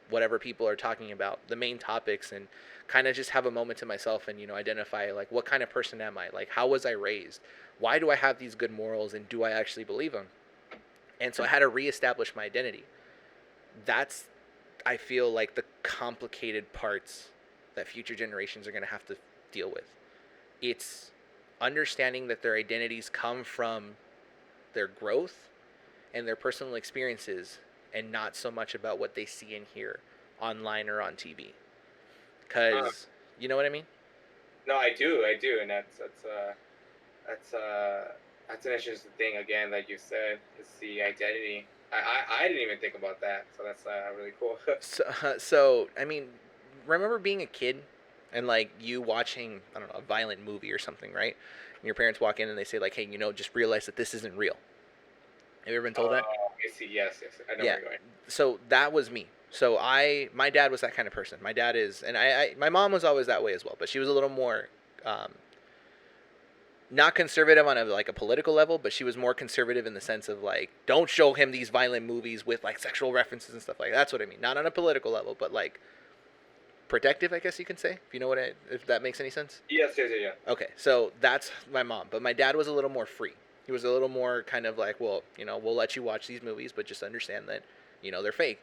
whatever people are talking about, the main topics, and kind of just have a moment to myself and, identify like, what kind of person am I? Like, how was I raised? Why do I have these good morals, and do I actually believe them? And so I had to reestablish my identity. That's, I feel like, the complicated parts that future generations are going to have to deal with. It's understanding that their identities come from their growth and their personal experiences, and not so much about what they see and hear online or on TV. Because, you know what I mean? No, I do, and that's an interesting thing again, like you said, is the identity. I didn't even think about that, so that's really cool. So I mean, remember being a kid and like you watching, I don't know, a violent movie or something, right? And your parents walk in and they say like, hey, just realize that this isn't real. Have you ever been told that? I see. Yes, I know Yeah. where you're going. So that was me. So my dad was that kind of person. My dad is, and my mom was always that way as well, but she was a little more, um, not conservative on a political level, but she was more conservative in the sense of like, don't show him these violent movies with like sexual references and stuff like that. That's what I mean. Not on a political level, but like protective, I guess you can say. If you know if that makes any sense. Yes, yeah. Okay, so that's my mom, but my dad was a little more free. He was a little more kind of like, well, we'll let you watch these movies, but just understand that, they're fake.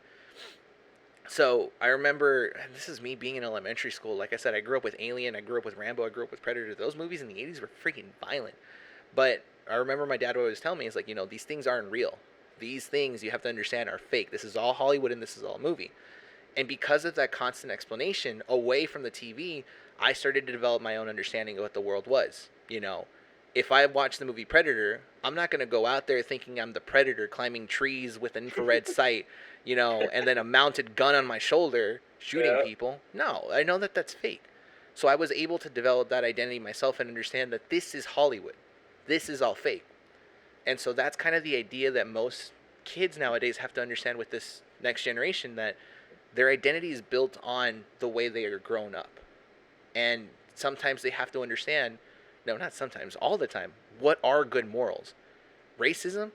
So I remember, and this is me being in elementary school. Like I said, I grew up with Alien, I grew up with Rambo, I grew up with Predator. Those movies in the 80s were freaking violent. But I remember my dad would always tell me, is like, these things aren't real. These things you have to understand are fake. This is all Hollywood and this is all a movie. And because of that constant explanation away from the TV, I started to develop my own understanding of what the world was. If I watch the movie Predator, I'm not going to go out there thinking I'm the Predator climbing trees with an infrared sight, and then a mounted gun on my shoulder shooting people. No, I know that that's fake. So I was able to develop that identity myself and understand that this is Hollywood. This is all fake. And so that's kind of the idea that most kids nowadays have to understand with this next generation, that their identity is built on the way they are grown up. And sometimes they have to understand, no, not sometimes, all the time, what are good morals? Racism,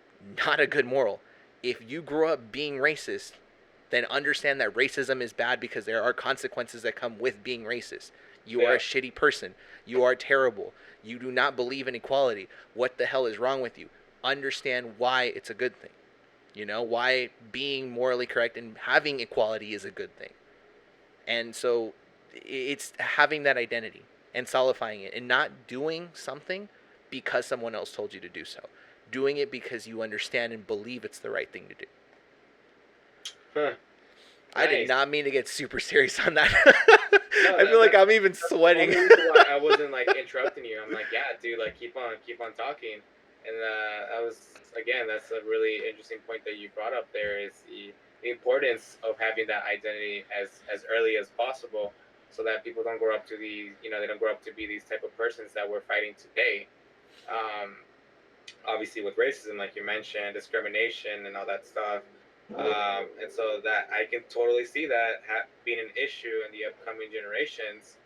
not a good moral. If you grow up being racist, then understand that racism is bad because there are consequences that come with being racist. You are a shitty person. You are terrible. You do not believe in equality. What the hell is wrong with you? Understand why it's a good thing. Why being morally correct and having equality is a good thing. And so it's having that identity and solidifying it and not doing something because someone else told you to do so. Doing it because you understand and believe it's the right thing to do. Huh. I did not mean to get super serious on that. No, I feel like I'm even sweating. I wasn't like interrupting you. I'm like, yeah, dude, like keep on talking. And that's a really interesting point that you brought up there, is the importance of having that identity as early as possible, so that people don't grow up to they don't grow up to be these type of persons that we're fighting today. Obviously with racism, like you mentioned, discrimination and all that stuff. And so that I can totally see that being an issue in the upcoming generations,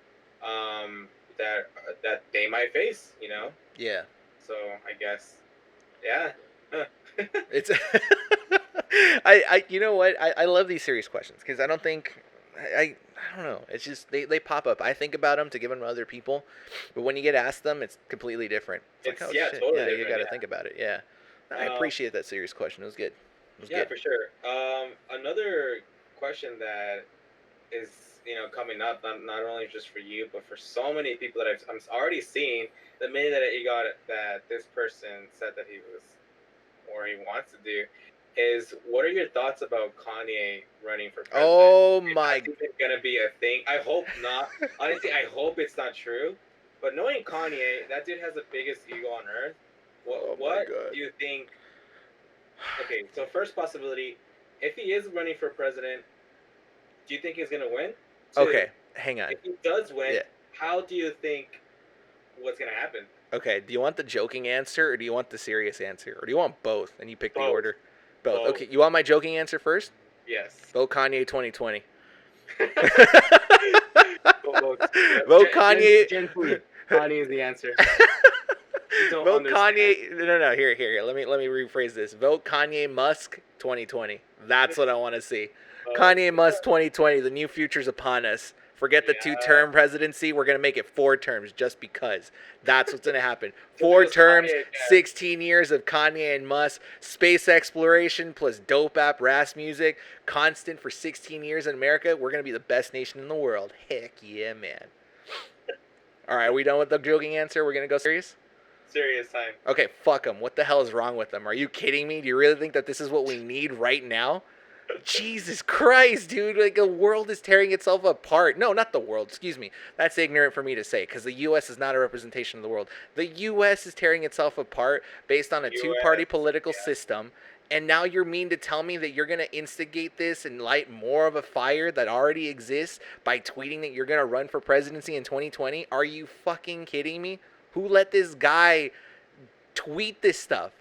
that they might face, Yeah. So I guess, yeah. It's I you know what? I love these serious questions because I don't think I don't know. It's just they pop up. I think about them to give them to other people, but when you get asked them, it's completely different. It's like, oh shit, totally yeah, you got to different, think about it. Yeah, I appreciate that serious question. It was good. For sure. Another question that is coming up, not only just for you, but for so many people that I'm already seeing, the minute that he got it, that this person said that he was, or he wants to do, is what are your thoughts about Kanye running for president? Oh my! Is it gonna be a thing? I hope not. Honestly, I hope it's not true. But knowing Kanye, that dude has the biggest ego on earth. What do you think? Okay, so first possibility, if he is running for president, do you think he's gonna win? Okay, hang on. If he does win, how do you think what's gonna happen? Okay, do you want the joking answer or do you want the serious answer? Or do you want both and you pick the order? Both. Okay, you want my joking answer first? Yes. Vote Kanye 2020. Vote Kanye. Kanye is the answer. Vote Kanye. No. Here. Let me rephrase this. Vote Kanye Musk 2020. That's what I want to see. Kanye Musk 2020. The new future's upon us. Forget the 2-term presidency. We're going to make it 4 terms just because. That's what's going to happen. 4 terms, 16 years of Kanye and Musk, space exploration plus dope app Ras music, constant for 16 years in America. We're going to be the best nation in the world. Heck yeah, man. All right, are we done with the joking answer? We're going to go serious? Serious time. Okay, fuck them. What the hell is wrong with them? Are you kidding me? Do you really think that this is what we need right now? Jesus Christ, dude. Like, the world is tearing itself apart. No, not the world. Excuse me. That's ignorant for me to say because the U.S. is not a representation of the world. The U.S. is tearing itself apart based on a two-party political system. And now you're mean to tell me that you're going to instigate this and light more of a fire that already exists by tweeting that you're going to run for presidency in 2020? Are you fucking kidding me? Who let this guy tweet this stuff?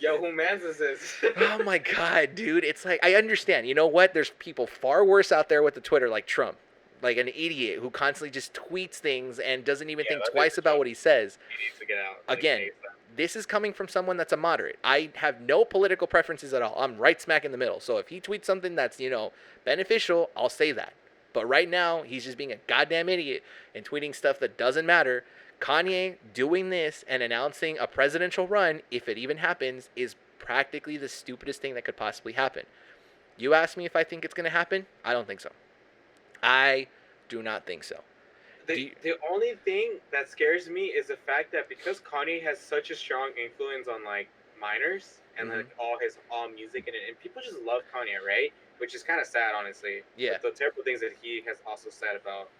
Yo, who mans is this? Oh my god, dude. It's like, I understand. You know what? There's people far worse out there with the Twitter, like Trump. Like an idiot who constantly just tweets things and doesn't even think twice about what he says. He needs to get out. Again, this is coming from someone that's a moderate. I have no political preferences at all. I'm right smack in the middle. So if he tweets something that's, beneficial, I'll say that. But right now, he's just being a goddamn idiot and tweeting stuff that doesn't matter. Kanye doing this and announcing a presidential run, if it even happens, is practically the stupidest thing that could possibly happen. You ask me if I think it's going to happen? I don't think so. I do not think so. The only thing that scares me is the fact that because Kanye has such a strong influence on like minors and like all music and people just love Kanye, right? Which is kind of sad, honestly. Yeah. But the terrible things that he has also said about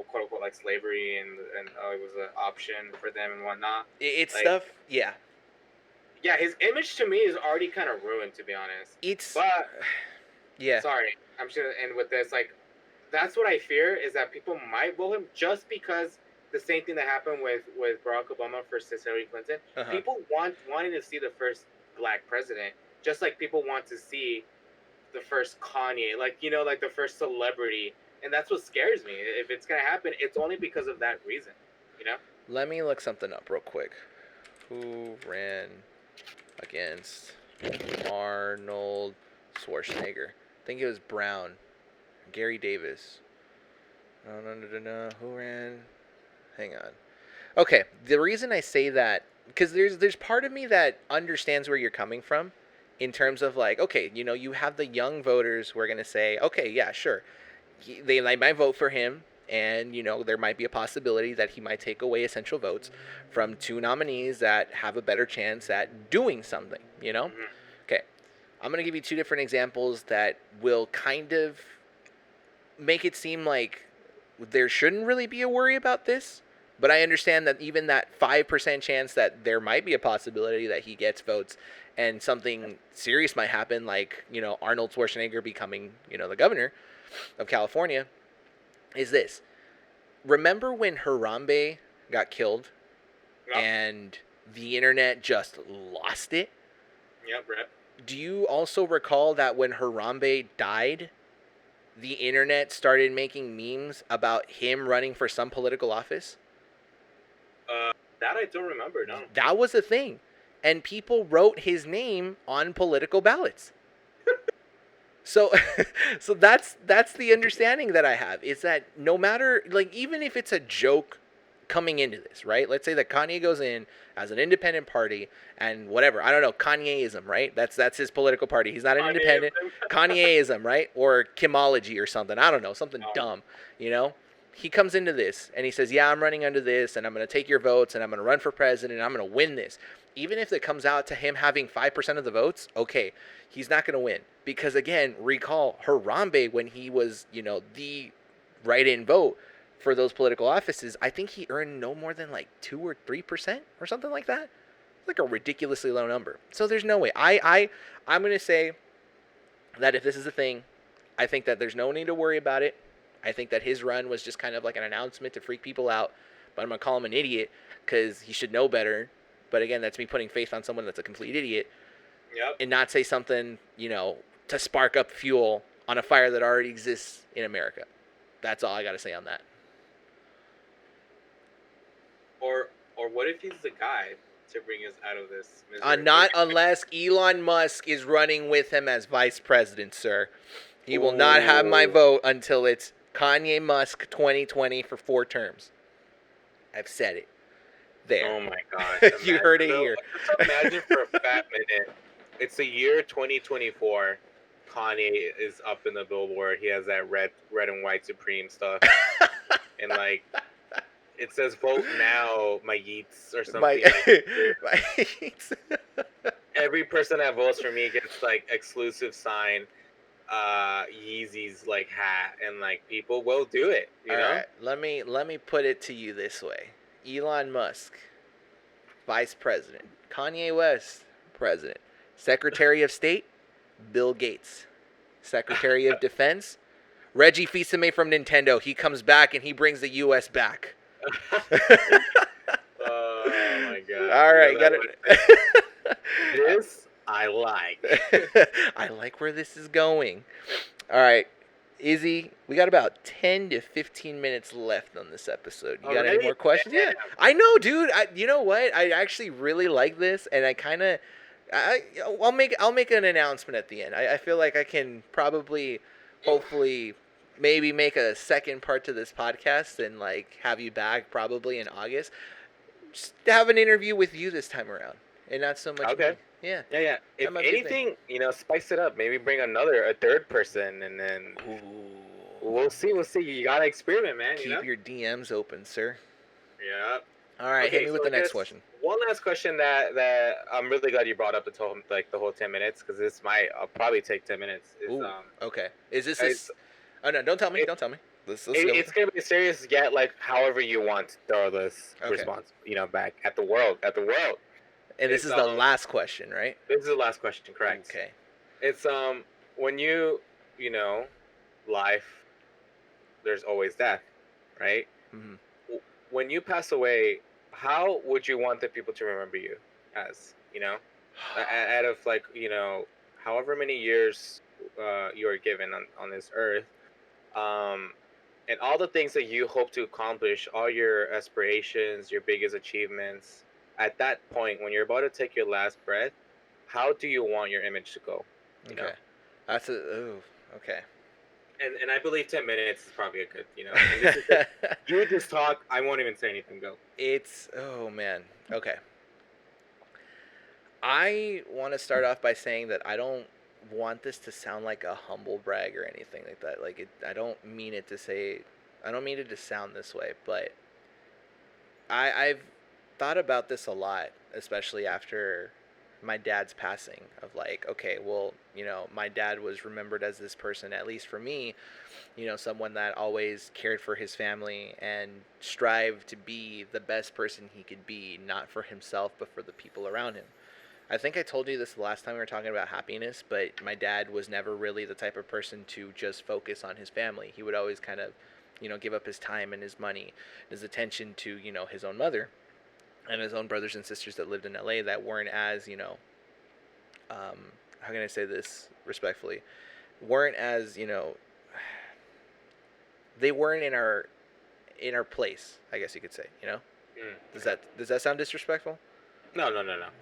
quote unquote like slavery and it was an option for them and whatnot. It's like, stuff, yeah. Yeah, his image to me is already kind of ruined, to be honest. But yeah. Sorry, I'm just gonna end with this. Like, that's what I fear is that people might vote him just because the same thing that happened with Barack Obama versus Hillary Clinton. People wanting to see the first black president, just like people want to see the first Kanye, like like the first celebrity. And that's what scares me. If it's going to happen, it's only because of that reason, Let me look something up real quick. Who ran against Arnold Schwarzenegger? I think it was Brown. Gary Davis. No. Who ran? Hang on. Okay, the reason I say that, because there's part of me that understands where you're coming from in terms of like, okay, you have the young voters who are going to say, okay, yeah, sure. They might vote for him, and there might be a possibility that he might take away essential votes from two nominees that have a better chance at doing something. Okay, I'm gonna give you two different examples that will kind of make it seem like there shouldn't really be a worry about this, but I understand that even that 5% chance that there might be a possibility that he gets votes and something serious might happen, like Arnold Schwarzenegger becoming the governor of California, is this. Remember when Harambe got killed and the internet just lost it? Yep, rip. Do you also recall that when Harambe died, the internet started making memes about him running for some political office? That I don't remember, no. That was a thing. And people wrote his name on political ballots. So that's the understanding that I have, is that no matter, like, even if it's a joke coming into this, right? Let's say that Kanye goes in as an independent party and whatever. I don't know, Kanyeism, right? That's his political party. He's not an independent. Kanyeism, right? Or Kimology or something. I don't know, something dumb, He comes into this and he says, yeah, I'm running under this and I'm going to take your votes and I'm going to run for president and I'm going to win this. Even if it comes out to him having 5% of the votes, okay, he's not going to win. Because again, recall Harambe, when he was, the write-in vote for those political offices, I think he earned no more than like 2 or 3% or something like that. Like a ridiculously low number. So there's no way. I'm going to say that if this is a thing, I think that there's no need to worry about it. I think that his run was just kind of like an announcement to freak people out. But I'm going to call him an idiot because he should know better. But again, that's me putting faith on someone that's a complete idiot. Yep. And not say something, to spark up fuel on a fire that already exists in America. That's all I got to say on that. Or what if he's the guy to bring us out of this misery? Not unless Elon Musk is running with him as vice president, sir. He will not have my vote until it's Kanye Musk 2020 for 4 terms. I've said it. There. Oh my gosh. You heard it here. Just imagine for a fat minute. It's the year 2024. Kanye is up in the billboard. He has that red and white Supreme stuff. And like it says vote now, my yeets or something. My yeets. every person that votes for me gets like exclusive sign Yeezy's like hat, and like people will do it, you All know? right, let me put it to you this way. Elon Musk, Vice President. Kanye West, President. Secretary of State, Bill Gates. Secretary of Defense, Reggie Fils-Aimé from Nintendo. He comes back and he brings the U.S. back. Oh my god. All right, got it. This I like. I like where this is going. All right, Izzy, we got about 10 to 15 minutes left on this episode. You got any more questions? Damn. Yeah, I know, dude. You know what? I actually really like this, and I'll make an announcement at the end. I feel like I can probably, hopefully, maybe make a second part to this podcast and like have you back probably in August. Just to have an interview with you this time around, and not so much. Okay. Me. Yeah. Yeah. If anything, spice it up. Maybe bring a third person, and then we'll see. You gotta experiment, man. Keep your DMs open, sir. Yeah. All right, hit me with the next question. One last question that I'm really glad you brought up the whole 10 minutes, because this might probably take 10 minutes. Okay. Is this? Oh no! Don't tell me. Don't tell me. It's gonna be serious. Yet, like, however you want to throw this response, back at the world. And this is the last question, right? This is the last question, correct? Okay. It's when life, there's always death, right? Mm-hmm. When you pass away, how would you want the people to remember you as? Out of like however many years you are given on this earth, and all the things that you hope to accomplish, all your aspirations, your biggest achievements. At that point, when you're about to take your last breath, how do you want your image to go? Okay. That's okay. And I believe 10 minutes is probably a good, And this is you just talk. I won't even say anything. Go. Oh man. Okay. I want to start off by saying that I don't want this to sound like a humble brag or anything like that. I don't mean it to sound this way, but I've thought about this a lot, especially after my dad's passing, of like, okay, well, my dad was remembered as this person, at least for me, someone that always cared for his family and strived to be the best person he could be, not for himself, but for the people around him. I think I told you this the last time we were talking about happiness, but my dad was never really the type of person to just focus on his family. He would always kind of, give up his time and his money, his attention to, his own mother and his own brothers and sisters that lived in LA that weren't as, how can I say this respectfully? Weren't as, they weren't in our place, I guess you could say, Does that sound disrespectful? No.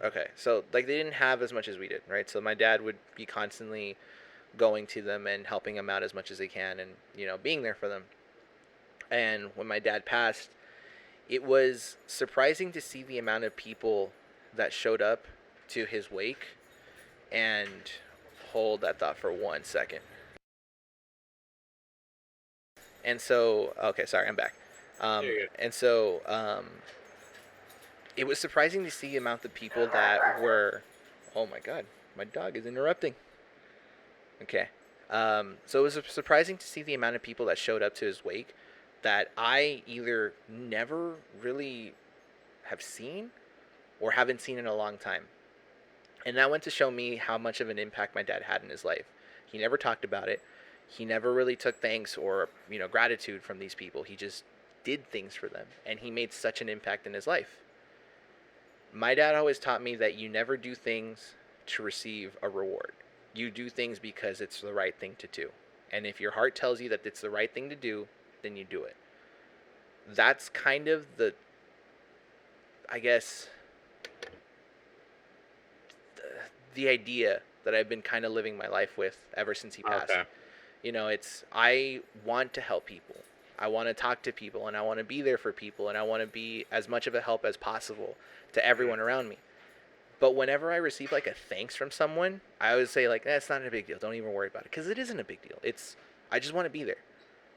Okay, so like they didn't have as much as we did, right? So my dad would be constantly going to them and helping them out as much as he can, and being there for them. And when my dad passed, it was surprising to see the amount of people that showed up to his wake. And hold that thought for 1 second. And so, okay, sorry, I'm back. And so, it was surprising to see the amount of people that were, oh my God, my dog is interrupting. Okay. So it was surprising to see the amount of people that showed up to his wake that I either never really have seen or haven't seen in a long time. And that went to show me how much of an impact my dad had in his life. He never talked about it. He never really took thanks or, gratitude from these people. He just did things for them. And he made such an impact in his life. My dad always taught me that you never do things to receive a reward. You do things because it's the right thing to do. And if your heart tells you that it's the right thing to do, then you do it. That's kind of the idea that I've been kind of living my life with ever since he passed. Okay. I want to help people. I want to talk to people, and I want to be there for people, and I want to be as much of a help as possible to everyone around me. But whenever I receive like a thanks from someone, I always say like, it's not a big deal. Don't even worry about it, because it isn't a big deal. I just want to be there.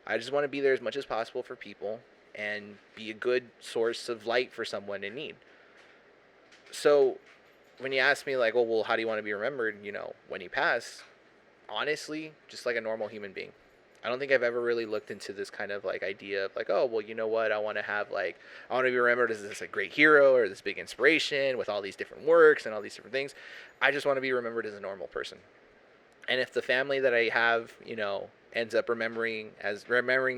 I just want to be there as much as possible for people and be a good source of light for someone in need. So when you ask me like, well, how do you want to be remembered? When you pass, honestly, just like a normal human being. I don't think I've ever really looked into this kind of like idea of like, oh, well, you know what? I want to have like, I want to be remembered as this like great hero or this big inspiration with all these different works and all these different things. I just want to be remembered as a normal person. And if the family that I have, ends up remembering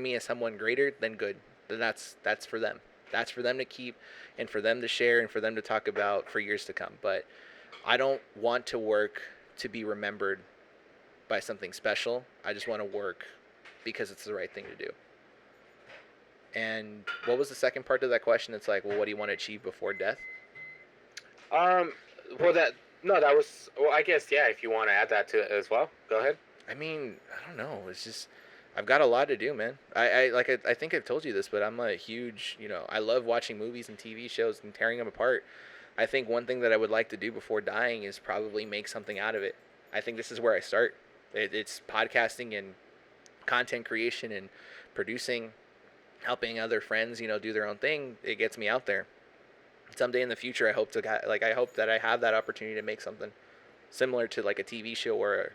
me as someone greater, then good. Then that's for them. That's for them to keep and for them to share and for them to talk about for years to come. But I don't want to work to be remembered by something special. I just want to work because it's the right thing to do. And what was the second part of that question? It's like, well, what do you want to achieve before death? Well, that was, well, I guess, yeah, if you want to add that to it as well, go ahead. I mean, I don't know. It's just, I've got a lot to do, man. I think I've told you this, but I'm a huge, I love watching movies and TV shows and tearing them apart. I think one thing that I would like to do before dying is probably make something out of it. I think this is where I start. It's podcasting and content creation and producing, helping other friends, do their own thing. It gets me out there. Someday in the future, I hope that I have that opportunity to make something similar to like a TV show or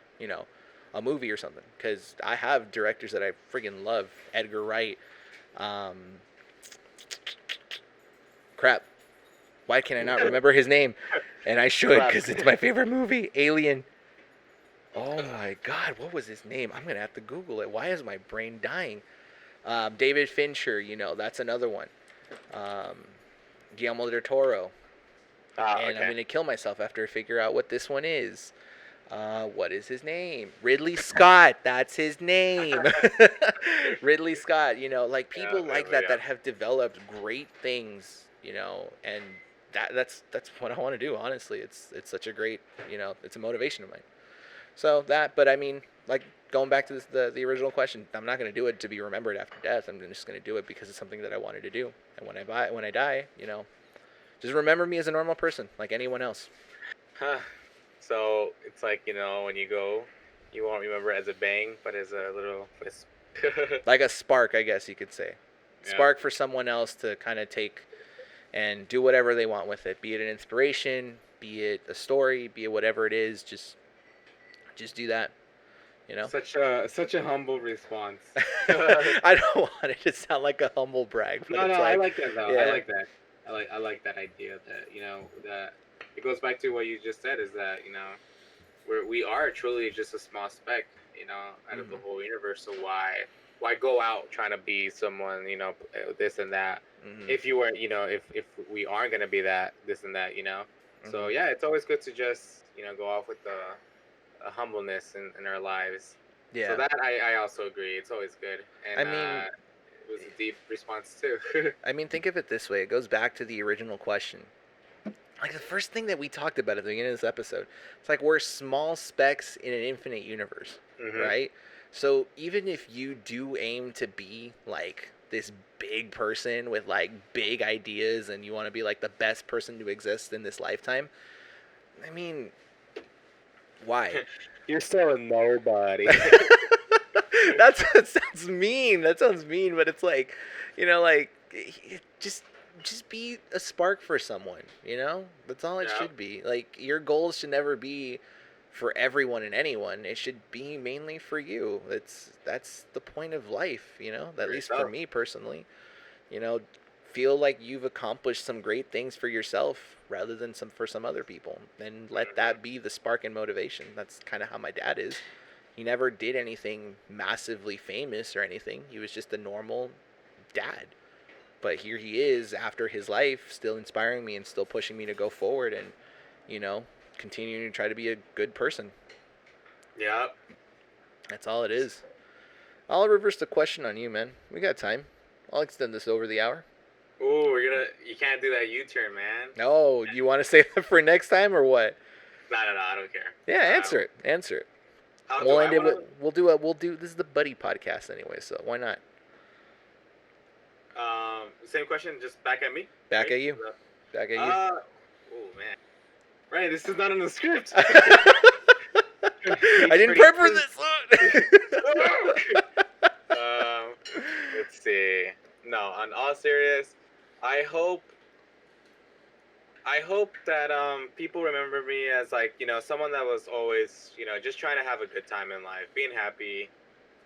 a movie or something. Because I have directors that I friggin' love. Edgar Wright. Crap. Why can I not remember his name? And I should, because it's my favorite movie. Alien. Oh my God, what was his name? I'm gonna have to Google it. Why is my brain dying? David Fincher, that's another one. Guillermo del Toro. And okay. I'm gonna kill myself after I figure out what this one is. What is his name? Ridley Scott. That's his name. Ridley Scott. Like people like that have developed great things. And that's what I want to do. Honestly, it's such a great. It's a motivation of mine. So but I mean, like going back to the original question, I'm not going to do it to be remembered after death. I'm just going to do it because it's something that I wanted to do. And when I die, just remember me as a normal person, like anyone else. Huh. So it's like, when you go, you won't remember it as a bang, but as a little wisp. Like a spark, I guess you could say. Yeah. Spark for someone else to kind of take and do whatever they want with it. Be it an inspiration, be it a story, be it whatever it is, just do that. Such a humble response. I don't want it to sound like a humble brag. But No, I like that though. Yeah. I like that. I like that idea that that it goes back to what you just said is that we are truly just a small speck out of the whole universe. So why go out trying to be someone this and that if you were if we aren't gonna be that this and that So yeah, it's always good to just go off with a humbleness in our lives. Yeah. So that I also agree. It's always good. And I mean, it was a deep response too. I mean, think of it this way. It goes back to the original question. Like the first thing that we talked about at the beginning of this episode, it's like we're small specks in an infinite universe, right? So even if you do aim to be like this big person with like big ideas and you want to be like the best person to exist in this lifetime, I mean, why? You're still a nobody. That sounds mean. That sounds mean, but it's like, just be a spark for someone, That's all it should be. Like, your goals should never be for everyone and anyone. It should be mainly for you. That's the point of life, At least for me personally. Feel like you've accomplished some great things for yourself rather than for some other people. And let that be the spark and motivation. That's kind of how my dad is. He never did anything massively famous or anything. He was just a normal dad. But here he is after his life, still inspiring me and still pushing me to go forward and, continuing to try to be a good person. Yeah. That's all it is. I'll reverse the question on you, man. We got time. I'll extend this over the hour. Ooh, you can't do that U-turn, man. No, you want to save that for next time or what? No, I don't care. Yeah, answer it. We'll do this is the buddy podcast anyway, so why not? Same question, just back at me. Back at you. Back at you. Oh man. Right, this is not in the script. I didn't prep for this. Let's see. No, on all serious, I hope I hope that people remember me as like, someone that was always, just trying to have a good time in life, being happy,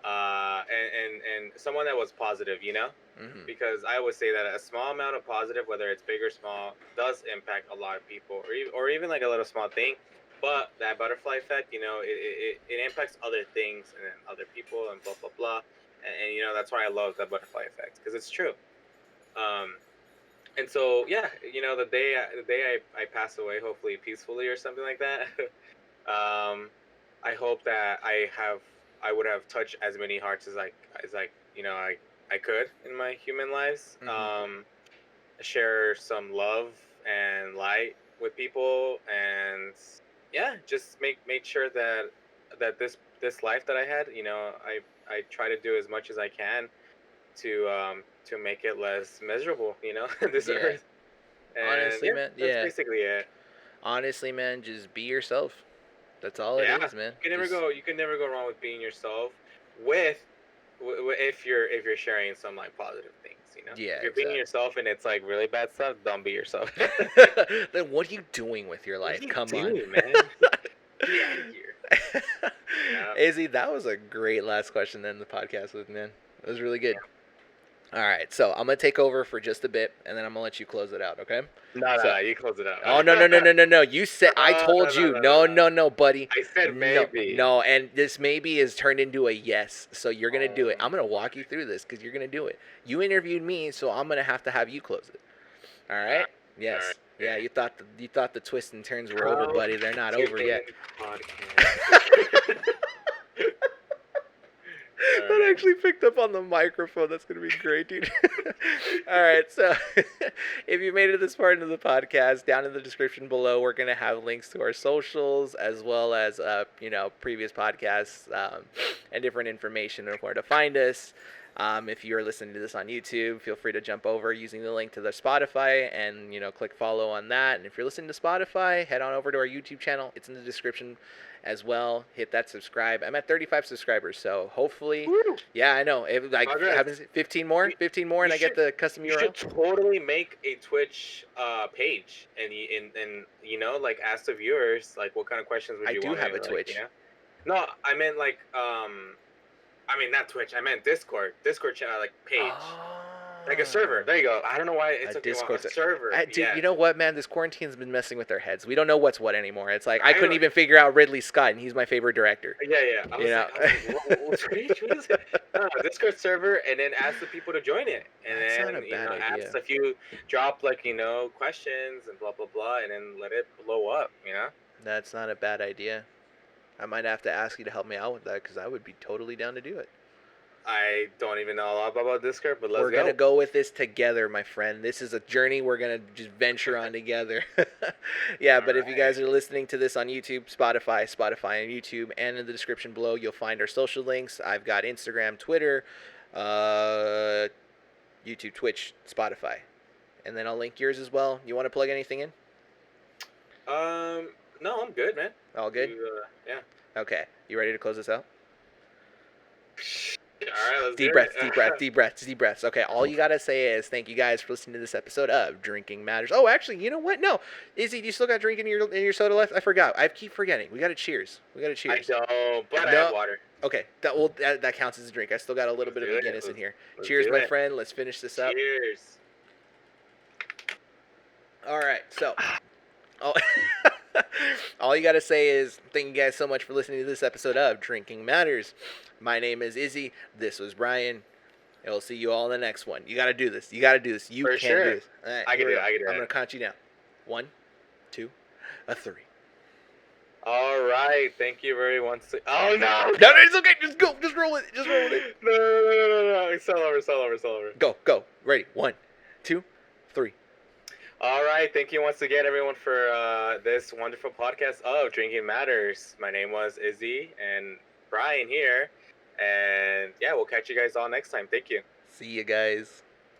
and someone that was positive, Mm-hmm. because I always say that a small amount of positive, whether it's big or small, does impact a lot of people, or even like a little small thing. But that butterfly effect, it impacts other things and then other people and blah blah blah, and that's why I love that butterfly effect because it's true. Um, and so yeah, the day I pass away, hopefully peacefully or something like that. I hope that I would have touched as many hearts as I could in my human lives. Mm-hmm. Share some love and light with people, and yeah, just make sure that this life that I had, I try to do as much as I can to make it less miserable, this Yeah. earth. And Honestly, yeah, man. that's Yeah. basically it. Honestly, man, just be yourself. That's all it Yeah, is, man. you can never go wrong with being yourself. With if you're sharing some like positive things, Yeah, if you're being exactly. yourself and it's like really bad stuff, don't be yourself. Then what are you doing with your What life? are you Come on. doing, man? Get out of here. Yeah. Izzy, that was a great last question to end the podcast with, man. It was really good. All right, so I'm gonna take over for just a bit, and then I'm gonna let you close it out. Okay? No, So, you close it out. oh no no no no no no! You said I No, no, told no, you no, no, no no. no no, buddy. I said No maybe. no, and this maybe is turned into a yes. So you're gonna do it. Oh I'm gonna my walk you through this because you're gonna do it. You interviewed me, so I'm gonna have you close it. All God. right? All right. Yes. Yeah. You thought the twists and turns were over, How buddy. They're not to over yet. end podcast. All That right. actually picked up on the microphone. That's gonna be great, dude. All right, so if you made it this part into the podcast, down in the description below, we're gonna have links to our socials as well as previous podcasts and different information of where to find us. If you're listening to this on YouTube, feel free to jump over using the link to the Spotify and click follow on that. And if you're listening to Spotify, head on over to our YouTube channel. It's in the description as well. Hit that subscribe. I'm at 35 subscribers, so hopefully, Woo. yeah, I know. It like Congrats. happens 15 more, and I get the custom You URL. should totally make a Twitch page and like ask the viewers like what kind of questions would I you do want have me a to, Twitch. No, I meant like I mean not Twitch. I meant Discord channel like page. Like a server. There you go. I don't know why it's A Discord server. Dude, Yeah. you know what, man? This quarantine's been messing with their heads. We don't know what's what anymore. It's like I couldn't know. even figure out Ridley Scott, and he's my favorite director. Yeah. I was like, what's Twitch? What is it? No, Discord server, and then ask the people to join it, and That's then not a bad idea. ask a few, drop like questions and blah blah blah, and then let it blow up. That's not a bad idea. I might have to ask you to help me out with that because I would be totally down to do it. I don't even know a lot about Discord, but let's We're going to go with this together, my friend. This is a journey we're going to just venture on together. Yeah, but if you guys are listening to this on YouTube, Spotify on YouTube, and in the description below, you'll find our social links. I've got Instagram, Twitter, YouTube, Twitch, Spotify. And then I'll link yours as well. You want to plug anything in? No, I'm good, man. All good? Yeah. Okay. You ready to close this out? All right, let's Deep breaths. Okay, all you gotta say is thank you guys for listening to this episode of Drinking Matters. Oh, actually, you know what? No, Izzy, do you still got drink in your soda left? I forgot. I keep forgetting. We gotta cheers. I don't, but I have water. Okay, that counts as a drink. I still got a little bit of Guinness in here. Cheers, my friend. Let's finish this up. Cheers. All right, so. All you gotta say is thank you guys so much for listening to this episode of Drinking Matters. My name is Izzy. This was Bryan. And we'll see you all in the next one. You gotta do this. You can do this. All right, I can do it. I'm gonna count you down. 1, 2, 3. All right. Thank you very much. Oh no! No, it's okay. Just go. Just roll it. No. It's all over. Go. Ready? 1, 2, 3. All right. Thank you once again, everyone, for this wonderful podcast of Drinking Matters. My name was Izzy and Bryan here. And yeah, we'll catch you guys all next time. Thank you. See you guys.